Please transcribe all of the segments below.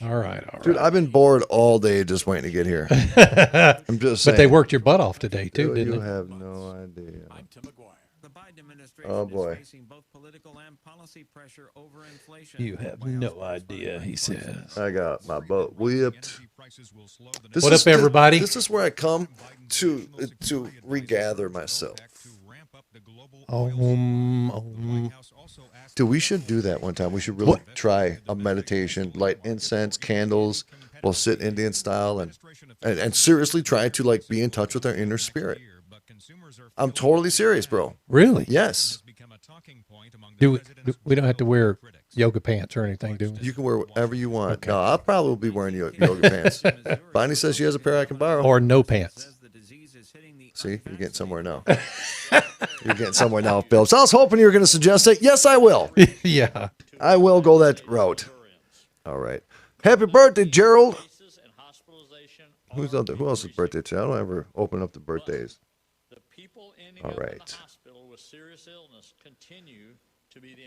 All right. Dude, I've been bored all day just waiting to get here. I'm just saying. But they worked your butt off today, too, didn't You they? have no idea. The Biden administration Oh, boy. is facing both political and policy pressure over inflation. You have no idea, he says. I got my butt whipped. What up, everybody? This is where I come to regather myself. Dude, we should do that one time. We should really try a meditation, light incense, candles. We'll sit Indian style and seriously try to like be in touch with our inner spirit. I'm totally serious, bro. Really? Yes. We don't have to wear yoga pants or anything, do we? You can wear whatever you want. Okay. No, I'll probably be wearing yoga pants. Bonnie says she has a pair I can borrow. Or no pants. See, you're getting somewhere now. You're getting somewhere now, Phillips. I was hoping you were going to suggest it. Yes, I will. Yeah. I will go that route. All right. Happy birthday, Gerald. Who else's birthday today? I don't ever open up the birthdays. All right.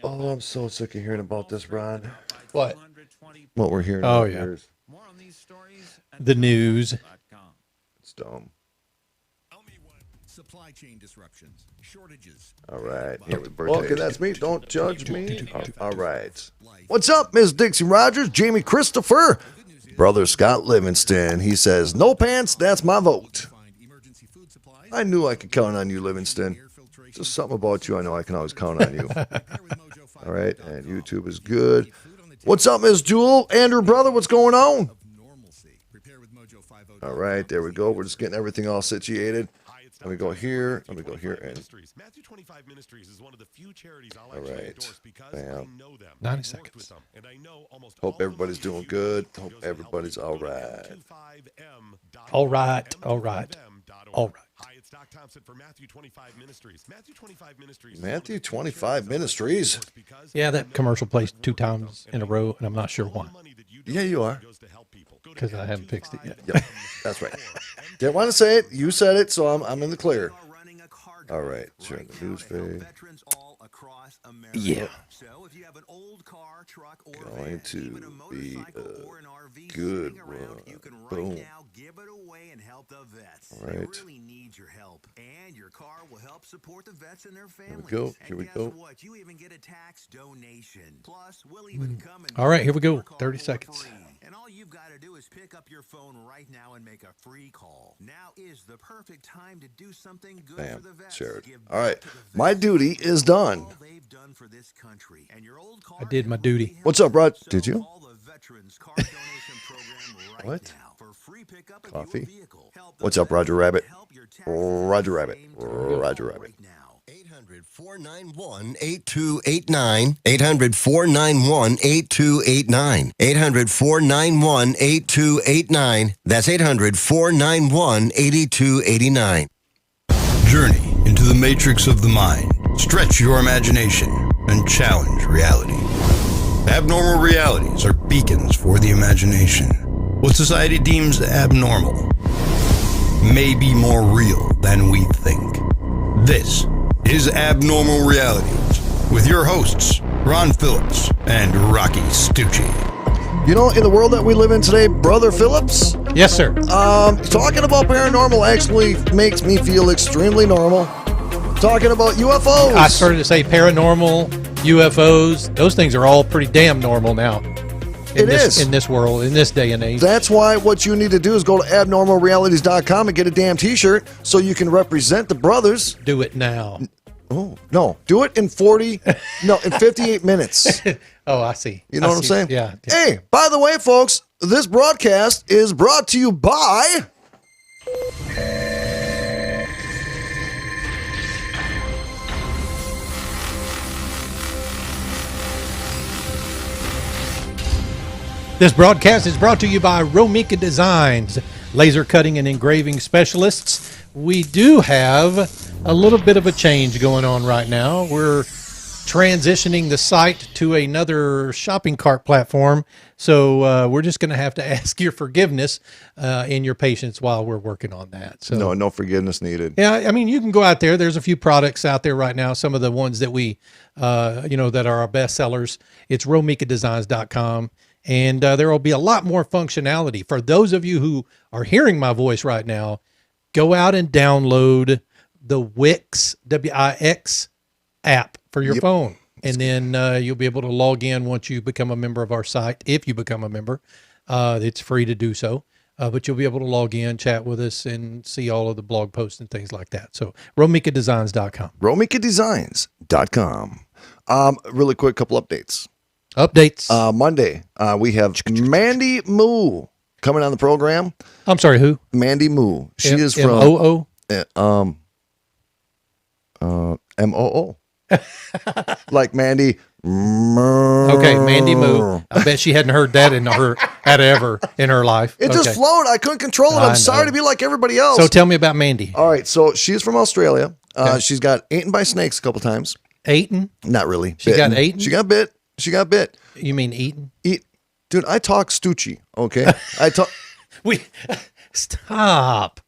Oh, I'm so sick of hearing about this, Ron. What? What we're hearing. Oh, yeah. The news. It's dumb. Supply chain disruptions, shortages. All right. Okay, that's me. Don't judge me. All right. What's up, Miss Dixie Rogers, Jamie Christopher, Brother Scott Livingston? He says, no pants, that's my vote. I knew I could count on you, Livingston. Just something about you, I know I can always count on you. All right, and YouTube is good. What's up, Miss Jewel? Andrew, brother, what's going on? All right, there we go. We're just getting everything all situated. Let me go here. Let me go here. And Matthew 25 Ministries is one of the few charities I'll all right. endorse because Bam. I know them. 90 seconds. And I know almost hope everybody's doing good. Hope everybody's all right. All right. All right. All right. Hi, it's Doc Thompson for Matthew 25 Ministries. Matthew 25 Ministries. Matthew 25 Ministries. Yeah, that commercial plays 2 times in a row, and I'm not sure why. Yeah, you are. Because I haven't fixed it yet. Yep, that's right. Didn't want to say it. You said it, so I'm in the clear. All right. Sure. The news feed. Yeah. Going to be a good one. Boom. All right. Here we go. Here we go. All right, here we go. 30 seconds. And all you've got to do is pick up your phone right now and make a free call. Now is the perfect time to do something good Bam. for the vets. Shared. All right. My duty is done. I did my duty. What's up, Rod? Did you? What? Coffee? What's up, Roger Rabbit? Roger Rabbit. Roger Rabbit. 800-491-8289. 800-491-8289. 800-491-8289. That's 800-491-8289. Journey into the matrix of the mind. Stretch your imagination and challenge reality. Abnormal realities are beacons for the imagination. What society deems abnormal may be more real than we think. This is Abnormal Realities with your hosts, Ron Phillips and Rocky Stucci. You know, in the world that we live in today, Brother Phillips? Yes, sir. Talking about paranormal actually makes me feel extremely normal. Talking about UFOs. I started to say paranormal, UFOs. Those things are all pretty damn normal now. In this world, in this day and age. That's why what you need to do is go to abnormalrealities.com and get a damn t-shirt so you can represent the brothers. Do it now. Oh, no. Do it in 58 minutes. Oh, I see. You know what I'm saying? Yeah. Hey, by the way, folks, this broadcast is brought to you by... This broadcast is brought to you by Romika Designs, laser cutting and engraving specialists. We do have a little bit of a change going on right now. We're transitioning the site to another shopping cart platform. So we're just going to have to ask your forgiveness and your patience while we're working on that. So no forgiveness needed. Yeah, I mean, you can go out there. There's a few products out there right now. Some of the ones that we, that are our best sellers. It's romikadesigns.com. And there will be a lot more functionality. For those of you who are hearing my voice right now, go out and download the Wix, W-I-X app for your phone. And then you'll be able to log in once you become a member of our site. If you become a member, it's free to do so. But you'll be able to log in, chat with us, and see all of the blog posts and things like that. So romikadesigns.com. romikadesigns.com. Really quick, couple updates. Monday, we have Mandy Moo coming on the program. I'm sorry, who? Mandy Moo. She is from M-O-O? M-O-O. Like Mandy. Okay, Mandy Moo. I bet she hadn't heard that in her life. It just flowed. I couldn't control it. I'm sorry to be like everybody else. So tell me about Mandy. All right, so she's from Australia. She's got eaten by snakes a couple times. Eaten? Not really. She got eaten? She got bit. You mean eaten? Dude, I talk Stucci, okay? Stop.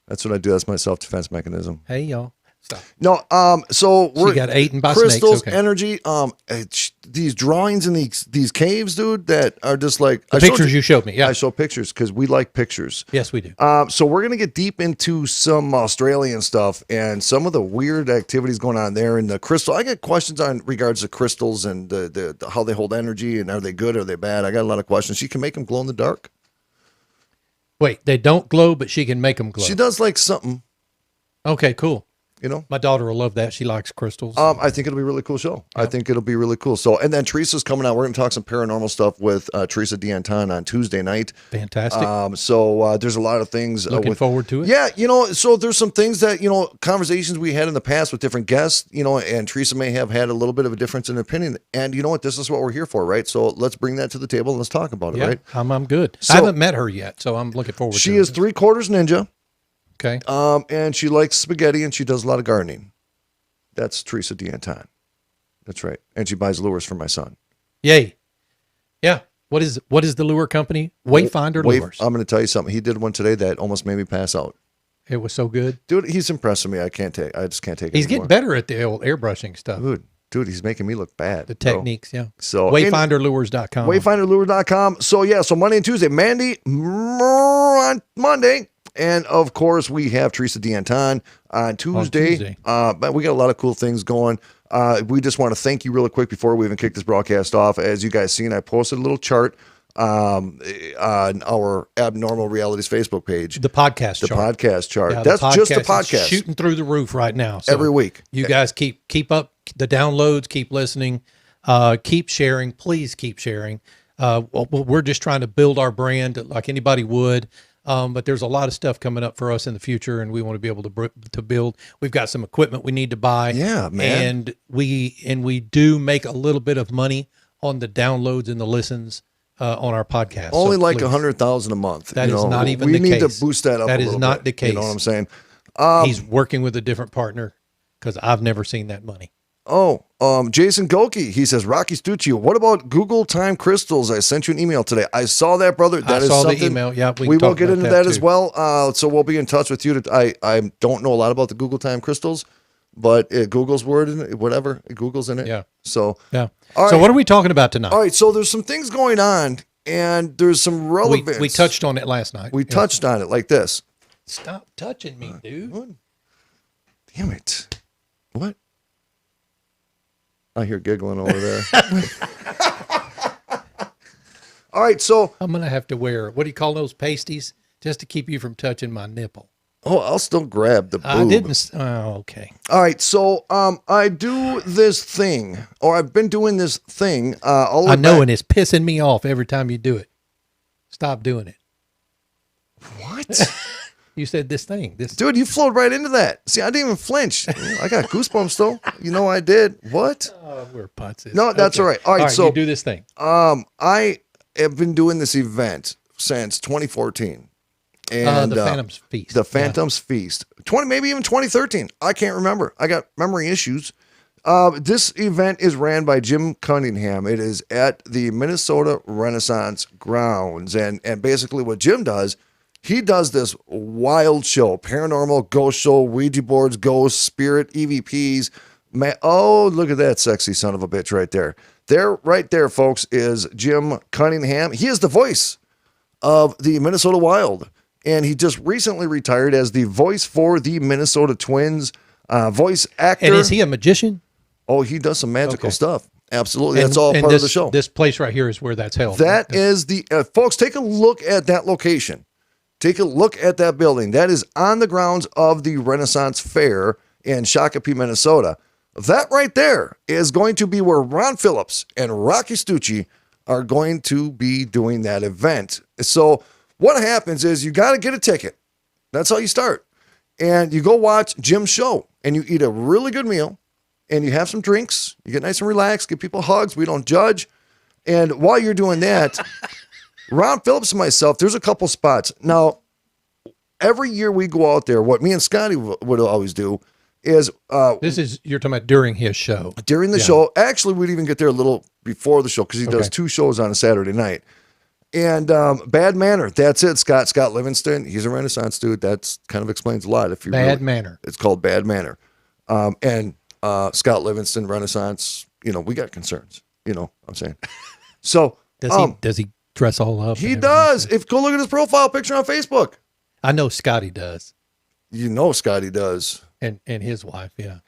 That's what I do. That's my self-defense mechanism. Hey, y'all. Stop. No, so she got eaten by crystals, snakes. Okay. Energy, these drawings in these caves, dude, that are just like the pictures you showed me. Yeah, I show pictures because we like pictures. Yes, we do. So we're gonna get deep into some Australian stuff and some of the weird activities going on there in the crystal. I get questions on regards to crystals and the how they hold energy and are they good or are they bad. I got a lot of questions. She can make them glow in the dark. Wait, they don't glow, but she can make them glow. She does like something. Okay, cool. You know, my daughter will love that. She likes crystals. I think it'll be a really cool show. Yeah. I think it'll be really cool. So, and then Teresa's coming out. We're going to talk some paranormal stuff with Teresa D'Anton on Tuesday night. Fantastic. So there's a lot of things. Looking forward to it. Yeah, so there's some things that, conversations we had in the past with different guests, and Teresa may have had a little bit of a difference in opinion. And you know what? This is what we're here for, right? So let's bring that to the table and let's talk about it, right? I'm good. So, I haven't met her yet, so I'm looking forward to it. She is 3/4 ninja. Okay. And she likes spaghetti and she does a lot of gardening. That's Teresa D'Anton. That's right. And she buys lures for my son. Yay. Yeah. What is the lure company? Wayfinder Lures. I'm going to tell you something. He did one today that almost made me pass out. It was so good. Dude, he's impressing me. I just can't take it He's anymore. getting better at the old airbrushing stuff. Dude, he's making me look bad. The techniques, yeah. So Wayfinderlures.com. Wayfinderlures.com. So yeah, so Monday and Tuesday. Mandy on Monday. And of course, we have Teresa D'Anton on Tuesday. But we got a lot of cool things going. We just want to thank you really quick before we even kick this broadcast off. As you guys seen, I posted a little chart on our Abnormal Realities Facebook page. The podcast chart. Yeah, that's just the podcast. Shooting through the roof right now. So every week. You guys keep up the downloads, keep listening, keep sharing. Please keep sharing. We're just trying to build our brand like anybody would. But there's a lot of stuff coming up for us in the future, and we want to be able to build. We've got some equipment we need to buy. Yeah, man. And we do make a little bit of money on the downloads and the listens on our podcast. Only so like 100,000 a month. That is not even the case. We need to boost that up. That a is little not bit, the case. You know what I'm saying? He's working with a different partner because I've never seen that money. Jason Goki, he says, Rocky Stucci, what about Google Time Crystals? I sent you an email today. I saw that, brother. That is something. The email. Yeah, we will get into that as well. So we'll be in touch with you. I don't know a lot about the Google Time Crystals, but Google's word in it, whatever. Google's in it. Yeah. So, yeah. So what are we talking about tonight? All right. So there's some things going on, and there's some relevance. We touched on it last night. We touched on it like this. Stop touching me, dude. Damn it. What? I hear giggling over there. All right, so I'm gonna have to wear, what do you call those pasties, just to keep you from touching my nipple. Oh, I'll still grab the boob. I didn't. Oh, okay. All right, so I do this thing, or I've been doing this thing. I know, and it's pissing me off every time you do it. Stop doing it. What? You said this thing. Dude, you flowed right into that. See, I didn't even flinch. I got goosebumps though. You know I did. What? We're putzes. No, that's okay. All right. All right, so you do this thing. I have been doing this event since 2014. And the Phantom's Feast. The Phantom's Feast. Maybe even 2013. I can't remember. I got memory issues. This event is ran by Jim Cunningham. It is at the Minnesota Renaissance grounds. And basically what Jim does, he does this wild show, paranormal, ghost show, Ouija boards, ghosts, spirit, EVPs. Oh, look at that sexy son of a bitch right there. There, right there, folks, is Jim Cunningham. He is the voice of the Minnesota Wild. And he just recently retired as the voice for the Minnesota Twins, voice actor. And is he a magician? Oh, he does some magical stuff. Absolutely. That's all part of the show. This place right here is where that's held. That is the, folks, take a look at that location. Take a look at that building. That is on the grounds of the Renaissance Fair in Shakopee, Minnesota. That right there is going to be where Ron Phillips and Rocky Stucci are going to be doing that event. So what happens is you got to get a ticket. That's how you start. And you go watch Jim's show and you eat a really good meal and you have some drinks. You get nice and relaxed, give people hugs. We don't judge. And while you're doing that, Ron Phillips and myself, there's a couple spots. Now, every year we go out there, what me and Scotty would always do is you're talking about during his show. During the show. Actually, we'd even get there a little before the show because he does 2 shows on a Saturday night. And Bad Manor, that's it. Scott Livingston, he's a Renaissance dude. That's kind of explains a lot. If you Bad Manor. It's called Bad Manor. And Scott Livingston, Renaissance, we got concerns, I'm saying. So does he dress all up? He does. Go look at his profile picture on Facebook. I know Scotty does. Scotty does. And his wife, yeah.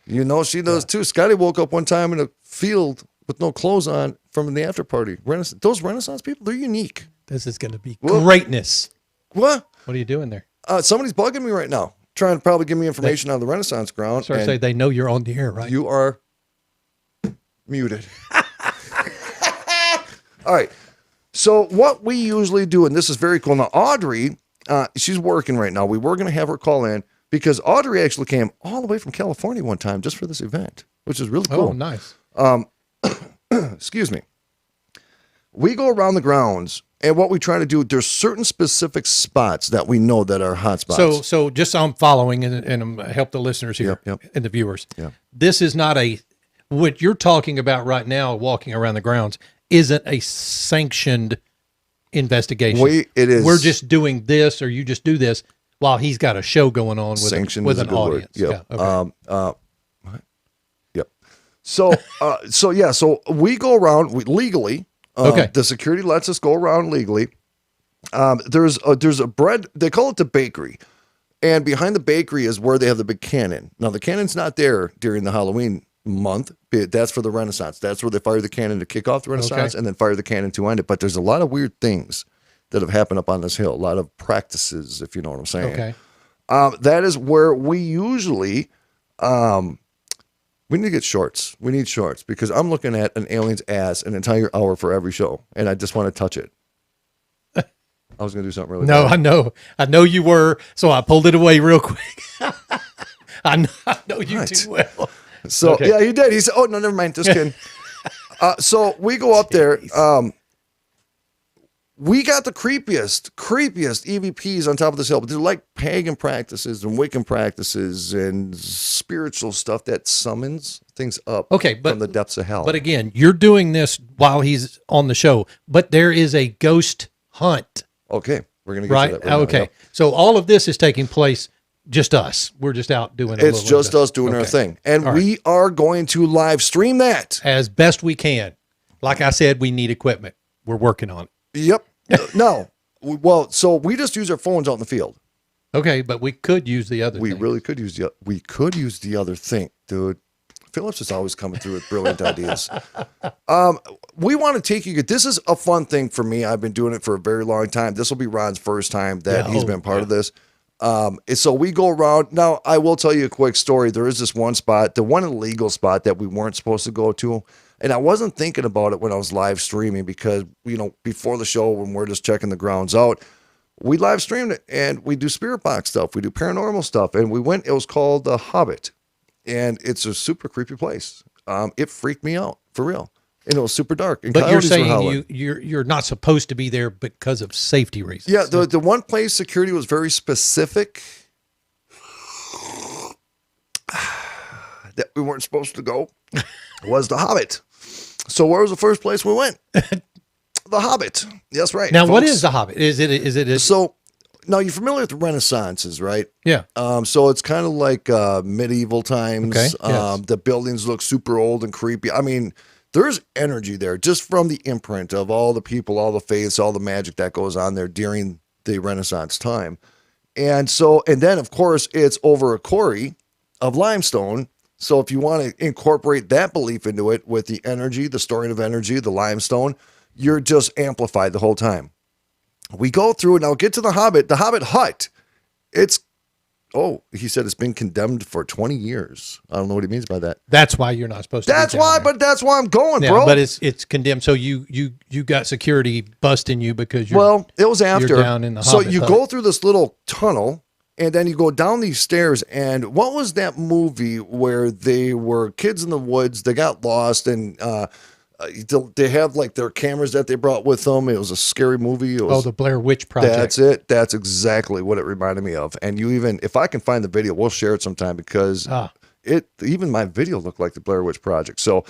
She does too. Scotty woke up one time in a field with no clothes on from the after party. Those Renaissance people, they're unique. This is going to be greatness. What? What are you doing there? Somebody's bugging me right now, trying to probably give me information on the Renaissance ground. So I say they know you're on the air, right? You are muted. All right. So what we usually do, and this is very cool. Now, Audrey, she's working right now. We were going to have her call in because Audrey actually came all the way from California one time just for this event, which is really cool. Oh, nice. Excuse me. We go around the grounds, and what we try to do, there's certain specific spots that we know that are hot spots. So just so I'm following and help the listeners here and the viewers. Yep. This is not what you're talking about right now, walking around the grounds, isn't a sanctioned investigation. It is. We're just doing this, or you just do this while he's got a show going on with an audience. Yep. Yeah. Okay. What? Yep. So we go around legally. The security lets us go around legally. There's a bread. They call it the bakery, and behind the bakery is where they have the big cannon. Now the cannon's not there during the Halloween month. That's for the Renaissance. That's where they fire the cannon to kick off the Renaissance and then fire the cannon to end it. But there's a lot of weird things that have happened up on this hill. A lot of practices, if you know what I'm saying. Okay. That is where we usually, we need to get shorts. We need shorts because I'm looking at an alien's ass an entire hour for every show, and I just want to touch it. I was going to do something really bad. I know you were, so I pulled it away real quick. I know you too well. So, yeah, he did. He said, oh, no, never mind. Just kidding. So we go up there. We got the creepiest EVPs on top of this hill, but they're like pagan practices and Wiccan practices and spiritual stuff that summons things up from the depths of hell. But again, you're doing this while he's on the show, but there is a ghost hunt. Okay. We're going to get to that right now. So all of this is taking place just us. We're just out doing It's just us doing our thing. And we are going to live stream that as best we can. Like I said, we need equipment. We're working on it. Yep. No. Well, so we just use our phones out in the field. Okay, but we could use the other thing. We really could use the other thing, dude. Phillips is always coming through with brilliant ideas. We want to take you. This is a fun thing for me. I've been doing it for a very long time. This will be Ron's first time that he's been part of this. So we go around. Now, I will tell you a quick story. There is this one spot, the one illegal spot that we weren't supposed to go to. And I wasn't thinking about it when I was live streaming because, before the show, when we're just checking the grounds out, we live streamed it and we do spirit box stuff. We do paranormal stuff. And it was called The Hobbit. And it's a super creepy place. It freaked me out, for real. And it was super dark. And but you're saying you're not supposed to be there because of safety reasons. Yeah, the one place security was very specific. that we weren't supposed to go was the Hobbit. So where was the first place we went? The Hobbit. That's right. Now, what folks. is the Hobbit? Is it? So now you're familiar with the Renaissances, right? Yeah. So it's kind of like medieval times. Okay, yes. The buildings look super old and creepy. I mean, there's energy there just from the imprint of all the people, all the faiths, all the magic that goes on there during the Renaissance time. And then of course it's over a quarry of limestone. So if you want to incorporate that belief into it with the energy, the storing of energy, the limestone, you're just amplified the whole time. We go through it. Now get to the Hobbit hut. He said it's been condemned for 20 years. I don't know what he means by that. That's why you're not supposed to. That's why I'm going, yeah, bro. But it's condemned. So you got security busting you because you're. Well, it was after. You're down in the so Hobbit you hut. go through this little tunnel, and then you go down these stairs. And what was that movie where they were kids in the woods? They got lost, and they have like their cameras that they brought with them. It was a scary movie. It was, the Blair Witch Project. That's it. That's exactly what it reminded me of. And if I can find the video, we'll share it sometime because even my video looked like the Blair Witch Project. So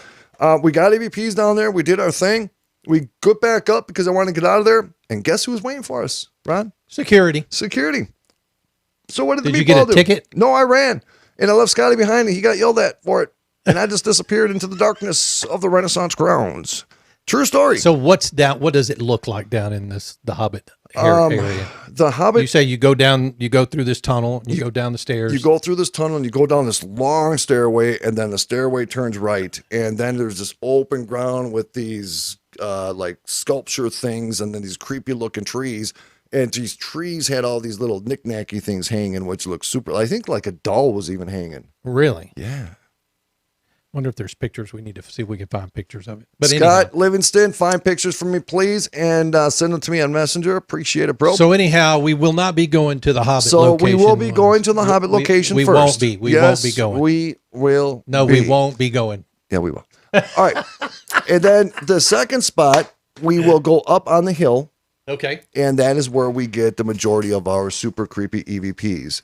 we got EVPs down there. We did our thing. We got back up because I wanted to get out of there. And guess who was waiting for us, Ron? Security. So what did the you people get a do? ticket? No, I ran. And I left Scotty behind me. He got yelled at for it. And I just disappeared into the darkness of the Renaissance grounds. True story. So what's down? What does it look like down in the Hobbit area? The Hobbit. You say you go through this tunnel, you go down the stairs. You go through this tunnel and you go down this long stairway, and then the stairway turns right, and then there's this open ground with these like sculpture things, and then these creepy looking trees. And these trees had all these little knick-knacky things hanging, which looked super. I think like a doll was even hanging. Really? Yeah. Wonder if there's pictures. We need to see if we can find pictures of it. But Scott Livingston, find pictures for me, please, and send them to me on Messenger. Appreciate it, bro. So anyhow, we will not be going to the Hobbit. So location. we will be going to the Hobbit location we first. Won't be. We won't be going. We will. No, be. we won't be going. Yeah, we will. All right, and then the second spot, we will go up on the hill. Okay. And that is where we get the majority of our super creepy EVPs.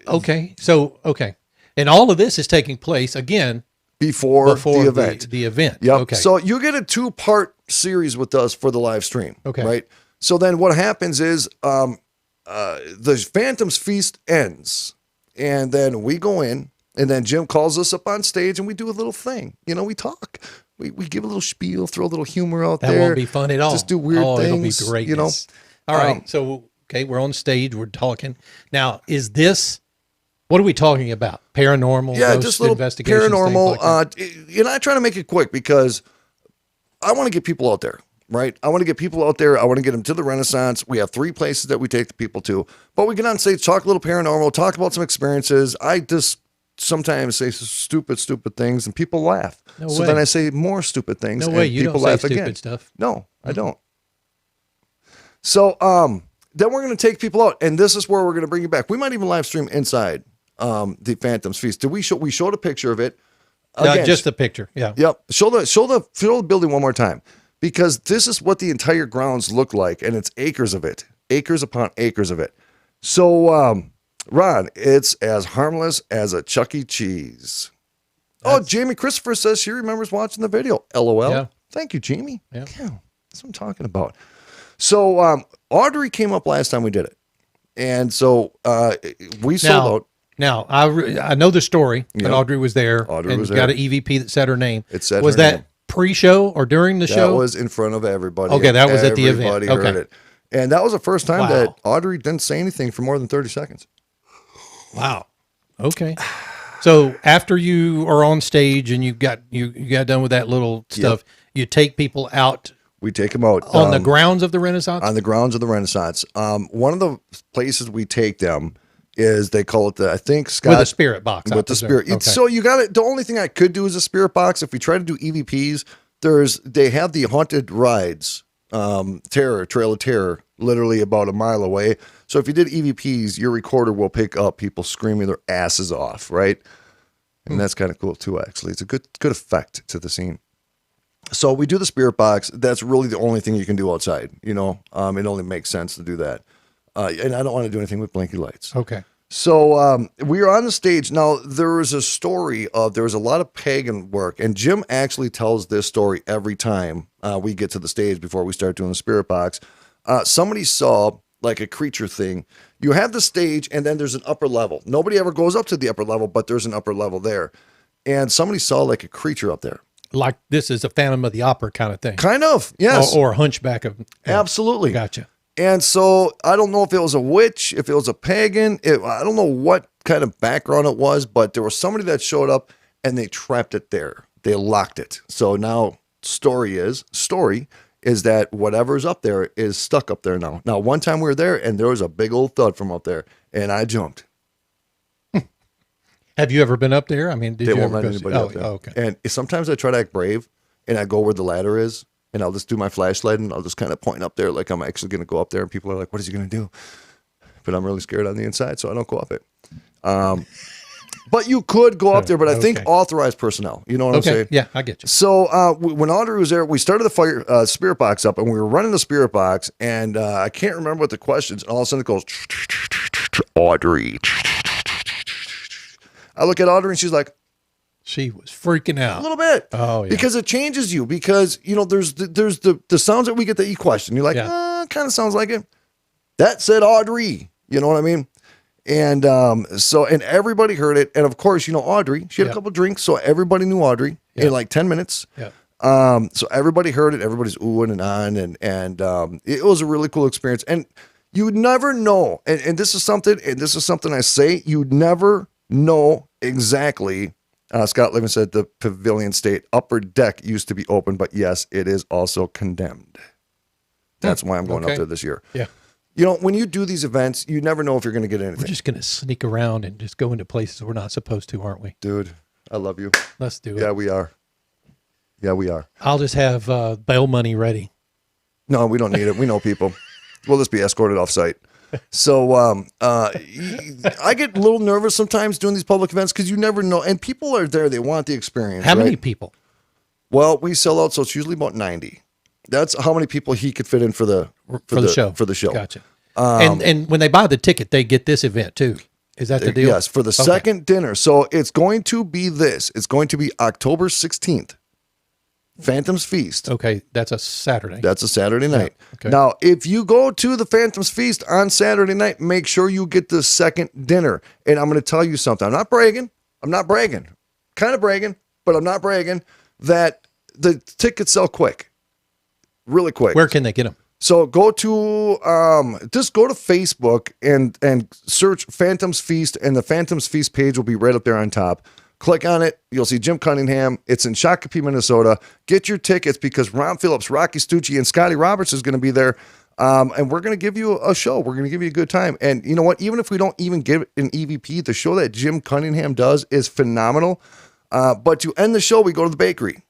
Okay. And all of this is taking place again before the event. The event. Yep. Okay. So you get a 2-part series with us for the live stream. Okay. Right. So then what happens is the Phantom's Feast ends, and then we go in, and then Jim calls us up on stage, and we do a little thing. You know, we talk. We give a little spiel, throw a little humor out there. That won't be fun at all. Just do weird things. It'll be great. You know. All right. So we're on stage. We're talking now. Is this? What are we talking about? Paranormal? Yeah, ghost just little investigations, paranormal. Like I try to make it quick because I want to get people out there, right? I want to get people out there. I want to get them to the Renaissance. We have 3 places that we take the people to, but we get on stage, talk a little paranormal, talk about some experiences. I just sometimes say stupid things, and people laugh. No so way. then I say more stupid things, No way. and You people don't say laugh stupid again. stuff. No, I don't. So then we're going to take people out, and this is where we're going to bring you back. We might even live stream inside the Phantom's Feast. Did we showed a picture of it? Again, Just the picture. Yeah. Yep. Show the building one more time, because this is what the entire grounds look like, and it's acres of it, acres upon acres of it. So, Ron, it's as harmless as a Chuck E. Cheese. Jamie Christopher says she remembers watching the video. LOL. Yeah. Thank you, Jamie. Yeah. That's what I'm talking about. So, Audrey came up last time we did it, and so we sold out. Now, I know the story, but Yep. Audrey was there. Audrey was got there. an EVP that said her name. It said was her that name. pre-show or during the show? That was in front of everybody. Okay, that was at the event. Everybody heard Okay. it. And that was the first time Wow. that Audrey didn't say anything for more than 30 seconds. Wow. Okay. So after you are on stage and you got done with that little stuff, you take people out We take them out. on the grounds of the Renaissance? On the grounds of the Renaissance. One of the places we take them is, they call it I think, Scott. With a spirit box. I With the presume. spirit. Okay. So you got it. The only thing I could do is a spirit box. If we try to do EVPs, they have the haunted rides, Trail of Terror, literally about a mile away. So if you did EVPs, your recorder will pick up people screaming their asses off, right? And that's kind of cool too, actually. It's a good effect to the scene. So we do the spirit box. That's really the only thing you can do outside. You know, it only makes sense to do that. And I don't want to do anything with blinky lights. Okay. So we were on the stage. Now, there was a story of, there was a lot of pagan work, and Jim actually tells this story every time we get to the stage before we start doing the spirit box. Somebody saw like a creature thing. You have the stage, and then there's an upper level. Nobody ever goes up to the upper level, but there's an upper level there. And somebody saw like a creature up there. Like this is a Phantom of the Opera kind of thing. Kind of, yes. Or Hunchback of... Absolutely. Gotcha. And so I don't know if it was a witch, if it was a pagan. I don't know what kind of background it was, but there was somebody that showed up and they trapped it there. They locked it. So now story is that whatever's up there is stuck up there now. Now, one time we were there and there was a big old thud from up there and I jumped. Have you ever been up there? I mean, did They you won't ever let go anybody up there. Oh, okay. And sometimes I try to act brave and I go where the ladder is and I'll just do my flashlight and I'll just kind of point up there like I'm actually going to go up there and people are like, what is he going to do? But I'm really scared on the inside, so I don't go up it. But you could go up there, but I think authorized personnel. You know what I'm saying? Yeah, I get you. So when Audrey was there, we started the spirit box up and we were running the spirit box and I can't remember what the questions, and all of a sudden it goes, Audrey. I look at Audrey and she's like, she was freaking out a little bit. Oh, yeah. Because it changes you. Because, you know, there's the sounds that we get the E question. You're like, kind of sounds like it. That said Audrey. You know what I mean? And and everybody heard it. And of course, you know, Audrey, she had a couple drinks. So everybody knew Audrey in like 10 minutes. Yeah. So everybody heard it. Everybody's oohing and on. And it was a really cool experience. And you would never know. And this is something I say, you'd never know exactly. Scott Living said the Pavilion State upper deck used to be open, but yes, it is also condemned. That's why I'm going up there this year. Yeah. You know, when you do these events, you never know if you're going to get anything. We're just going to sneak around and just go into places we're not supposed to, aren't we? Dude, I love you. Let's do it. Yeah, we are. Yeah, we are. I'll just have bail money ready. No, we don't need it. We know people. We'll just be escorted off site. So I get a little nervous sometimes doing these public events because you never know. And people are there. They want the experience. How many people? Well, we sell out, so it's usually about 90. That's how many people he could fit in for the show. For the show. Gotcha. And when they buy the ticket, they get this event too. Is that the deal? Yes, for the second dinner. So it's going to be this. It's going to be October 16th. Phantom's Feast. Okay, that's a Saturday. That's a Saturday night. Yeah, okay. Now, if you go to the Phantom's Feast on Saturday night, make sure you get the second dinner. And I'm going to tell you something. I'm not bragging. Kind of bragging, but I'm not bragging that the tickets sell quick. Really quick. Where can they get them? So go to just go to Facebook and search Phantom's Feast, and the Phantom's Feast page will be right up there on top. Click on it. You'll see Jim Cunningham. It's in Shakopee, Minnesota. Get your tickets because Ron Phillips, Rocky Stucci, and Scotty Roberts is going to be there. And we're going to give you a show. We're going to give you a good time. And you know what? Even if we don't even give an EVP, the show that Jim Cunningham does is phenomenal. But to end the show, we go to the bakery.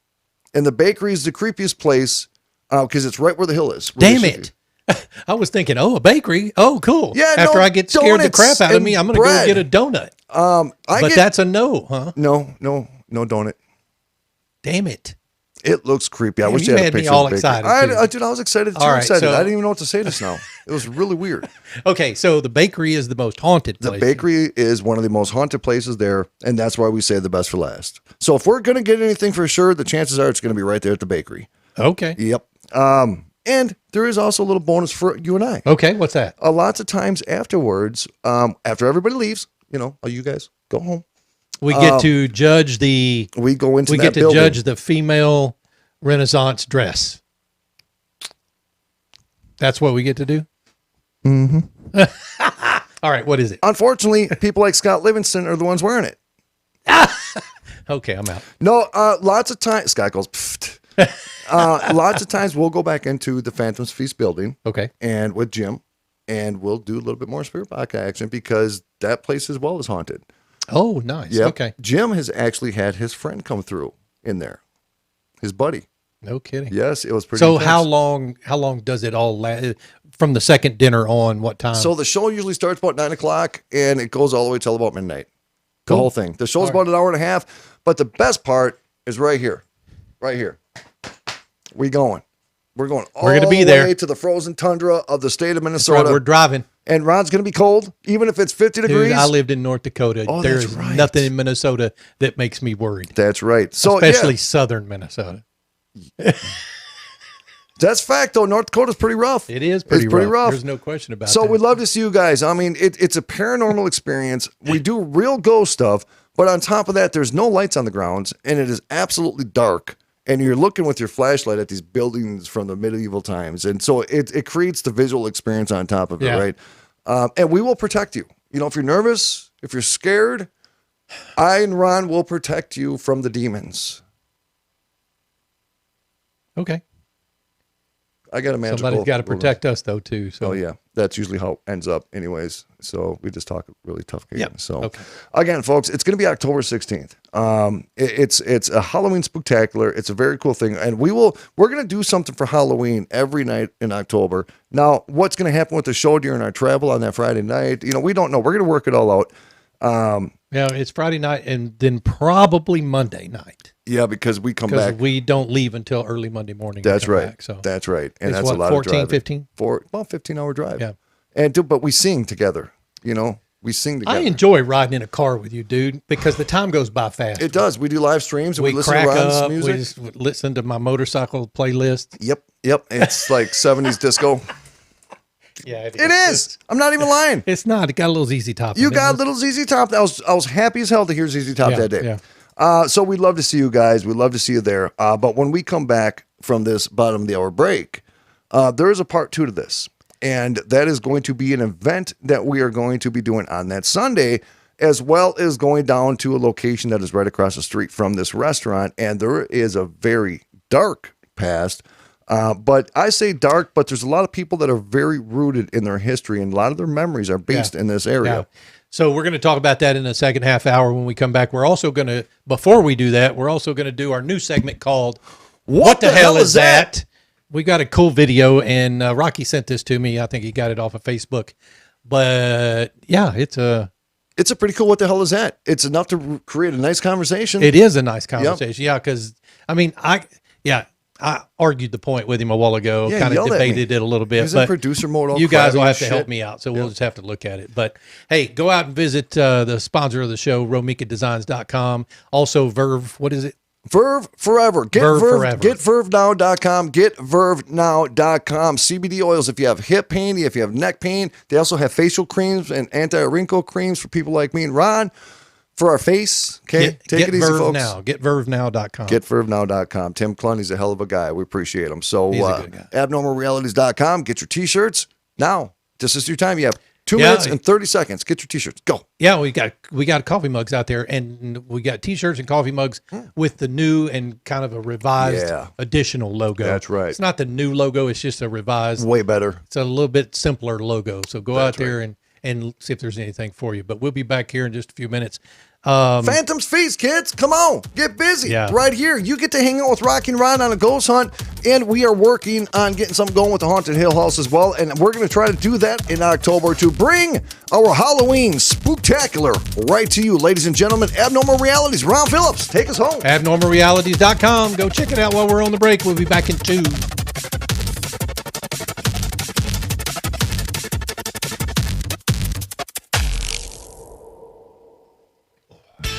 And the bakery is the creepiest place because it's right where the hill is. Damn it. I was thinking, a bakery. Oh, cool. Yeah, after I get scared the crap out of me, I'm going to go get a donut. That's a no, huh? No donut. Damn it. It looks creepy. I wish you you had a had me picture all of the bakery. excited. Dude, I was excited. All right, excited. so- I didn't even know what to say just now. It was really weird. Okay, so the bakery is the most haunted place. The bakery is one of the most haunted places there, and that's why we say the best for last. So if we're going to get anything for sure, the chances are it's going to be right there at the bakery. Okay. Yep. And there is also a little bonus for you and I. Okay, what's that? Lots of times afterwards, after everybody leaves, you guys go home. We get to judge the. We go into. We that get to building. judge the female Renaissance dress. That's what we get to do. Mm-hmm. All right, what is it? Unfortunately, people like Scott Livingston are the ones wearing it. Okay, I'm out. No, lots of times Scott goes. Pfft. Lots of times we'll go back into the Phantom's Feast building. Okay. And with Jim, and we'll do a little bit more spirit box action because that place as well is haunted. Oh, nice. Yep. Okay. Jim has actually had his friend come through in there, his buddy. No kidding. Yes, it was pretty. So intense. how long does it all last? From the second dinner on, what time? So the show usually starts about 9:00 and it goes all the way till about midnight. The whole thing. The show's about an hour and a half, but the best part is right here. Right here. We're going all We're gonna be the there way to the frozen tundra of the state of Minnesota. Right, we're driving. And Ron's going to be cold, even if it's 50 degrees. Dude, I lived in North Dakota. Oh, There's that's right. nothing in Minnesota that makes me worried. That's right. So Especially southern Minnesota. That's fact, though. North Dakota's pretty rough. It is pretty It's pretty rough. There's no question about So that. we'd love to see you guys. I mean, it's a paranormal experience. We do real ghost stuff, but on top of that, there's no lights on the grounds, and it is absolutely dark. And you're looking with your flashlight at these buildings from the medieval times. And so it creates the visual experience on top of it, right? And we will protect you. You know, if you're nervous, if you're scared, I and Ron will protect you from the demons. Okay. I got a magical. Somebody's got to protect us, though, too. So. Oh, yeah. That's usually how it ends up anyways. So we just talk a really tough game. Yep. So Okay. Again, folks, it's going to be October 16th. It's a Halloween spectacular. It's a very cool thing. And we're going to do something for Halloween every night in October. Now, what's going to happen with the show during our travel on that Friday night? You know, we don't know. We're going to work it all out. Yeah, it's Friday night and then probably Monday night. Yeah, because we come back. Because we don't leave until early Monday morning. That's right. Back, so That's right. And it's that's what, a lot 14, of driving. 15? About 15-hour drive. Yeah. But we sing together, you know. We sing together. I enjoy riding in a car with you, dude, because the time goes by fast. It does. We do live streams and we listen crack to Ron's up. music. We just listen to my motorcycle playlist. Yep. It's like 70s disco. Yeah, It is. I'm not even lying. It's not. It got a little ZZ Top. You in it. got little ZZ Top. I was happy as hell to hear ZZ Top that day. Yeah. So we'd love to see you guys. We'd love to see you there. But when we come back from this bottom of the hour break, there is a part 2 to this. And that is going to be an event that we are going to be doing on that Sunday, as well as going down to a location that is right across the street from this restaurant. And there is a very dark past. But I say dark, but there's a lot of people that are very rooted in their history, and a lot of their memories are based in this area. Yeah. So we're going to talk about that in the second half hour when we come back. We're also going to, before we do that, we're also going to do our new segment called What the Hell Is That? We got a cool video, and Rocky sent this to me. I think he got it off of Facebook. But yeah, it's a pretty cool. What the hell is that? It's enough to create a nice conversation. It is a nice conversation. Yep. Yeah, because I mean, I argued the point with him a while ago. Yeah, kind of debated it a little bit. He's but in producer mode. You guys will have to help me out, so we'll just have to look at it. But hey, go out and visit the sponsor of the show, RomikaDesigns.com. Also, Verve. What is it? Verve forever. Get Verve Verve. forever. Get VerveNow.com. Get VerveNow.com. CBD oils if you have hip pain, if you have neck pain. They also have facial creams and anti-wrinkle creams for people like me and Ron for our face. Okay, take it easy, Verve folks. Now. Get VerveNow.com. Get VerveNow.com. Tim Clunny's a hell of a guy. We appreciate him. So He's a good guy. AbnormalRealities.com. Get your T-shirts now. This is your time. You have 2 minutes and 30 seconds. Get your T-shirts. Go. Yeah, we got coffee mugs out there, and we got T-shirts and coffee mugs with the new and kind of a revised additional logo. That's right. It's not the new logo; it's just a revised. Way better. It's a little bit simpler logo. So go out there and see if there's anything for you. But we'll be back here in just a few minutes. Phantom's Feast, kids. Come on. Get busy. Yeah. Right here. You get to hang out with Rocci and Ron on a ghost hunt. And we are working on getting something going with the Haunted Hill House as well. And we're going to try to do that in October to bring our Halloween spooktacular right to you, ladies and gentlemen. Abnormal Realities. Ron Phillips, take us home. AbnormalRealities.com. Go check it out while we're on the break. We'll be back in 2.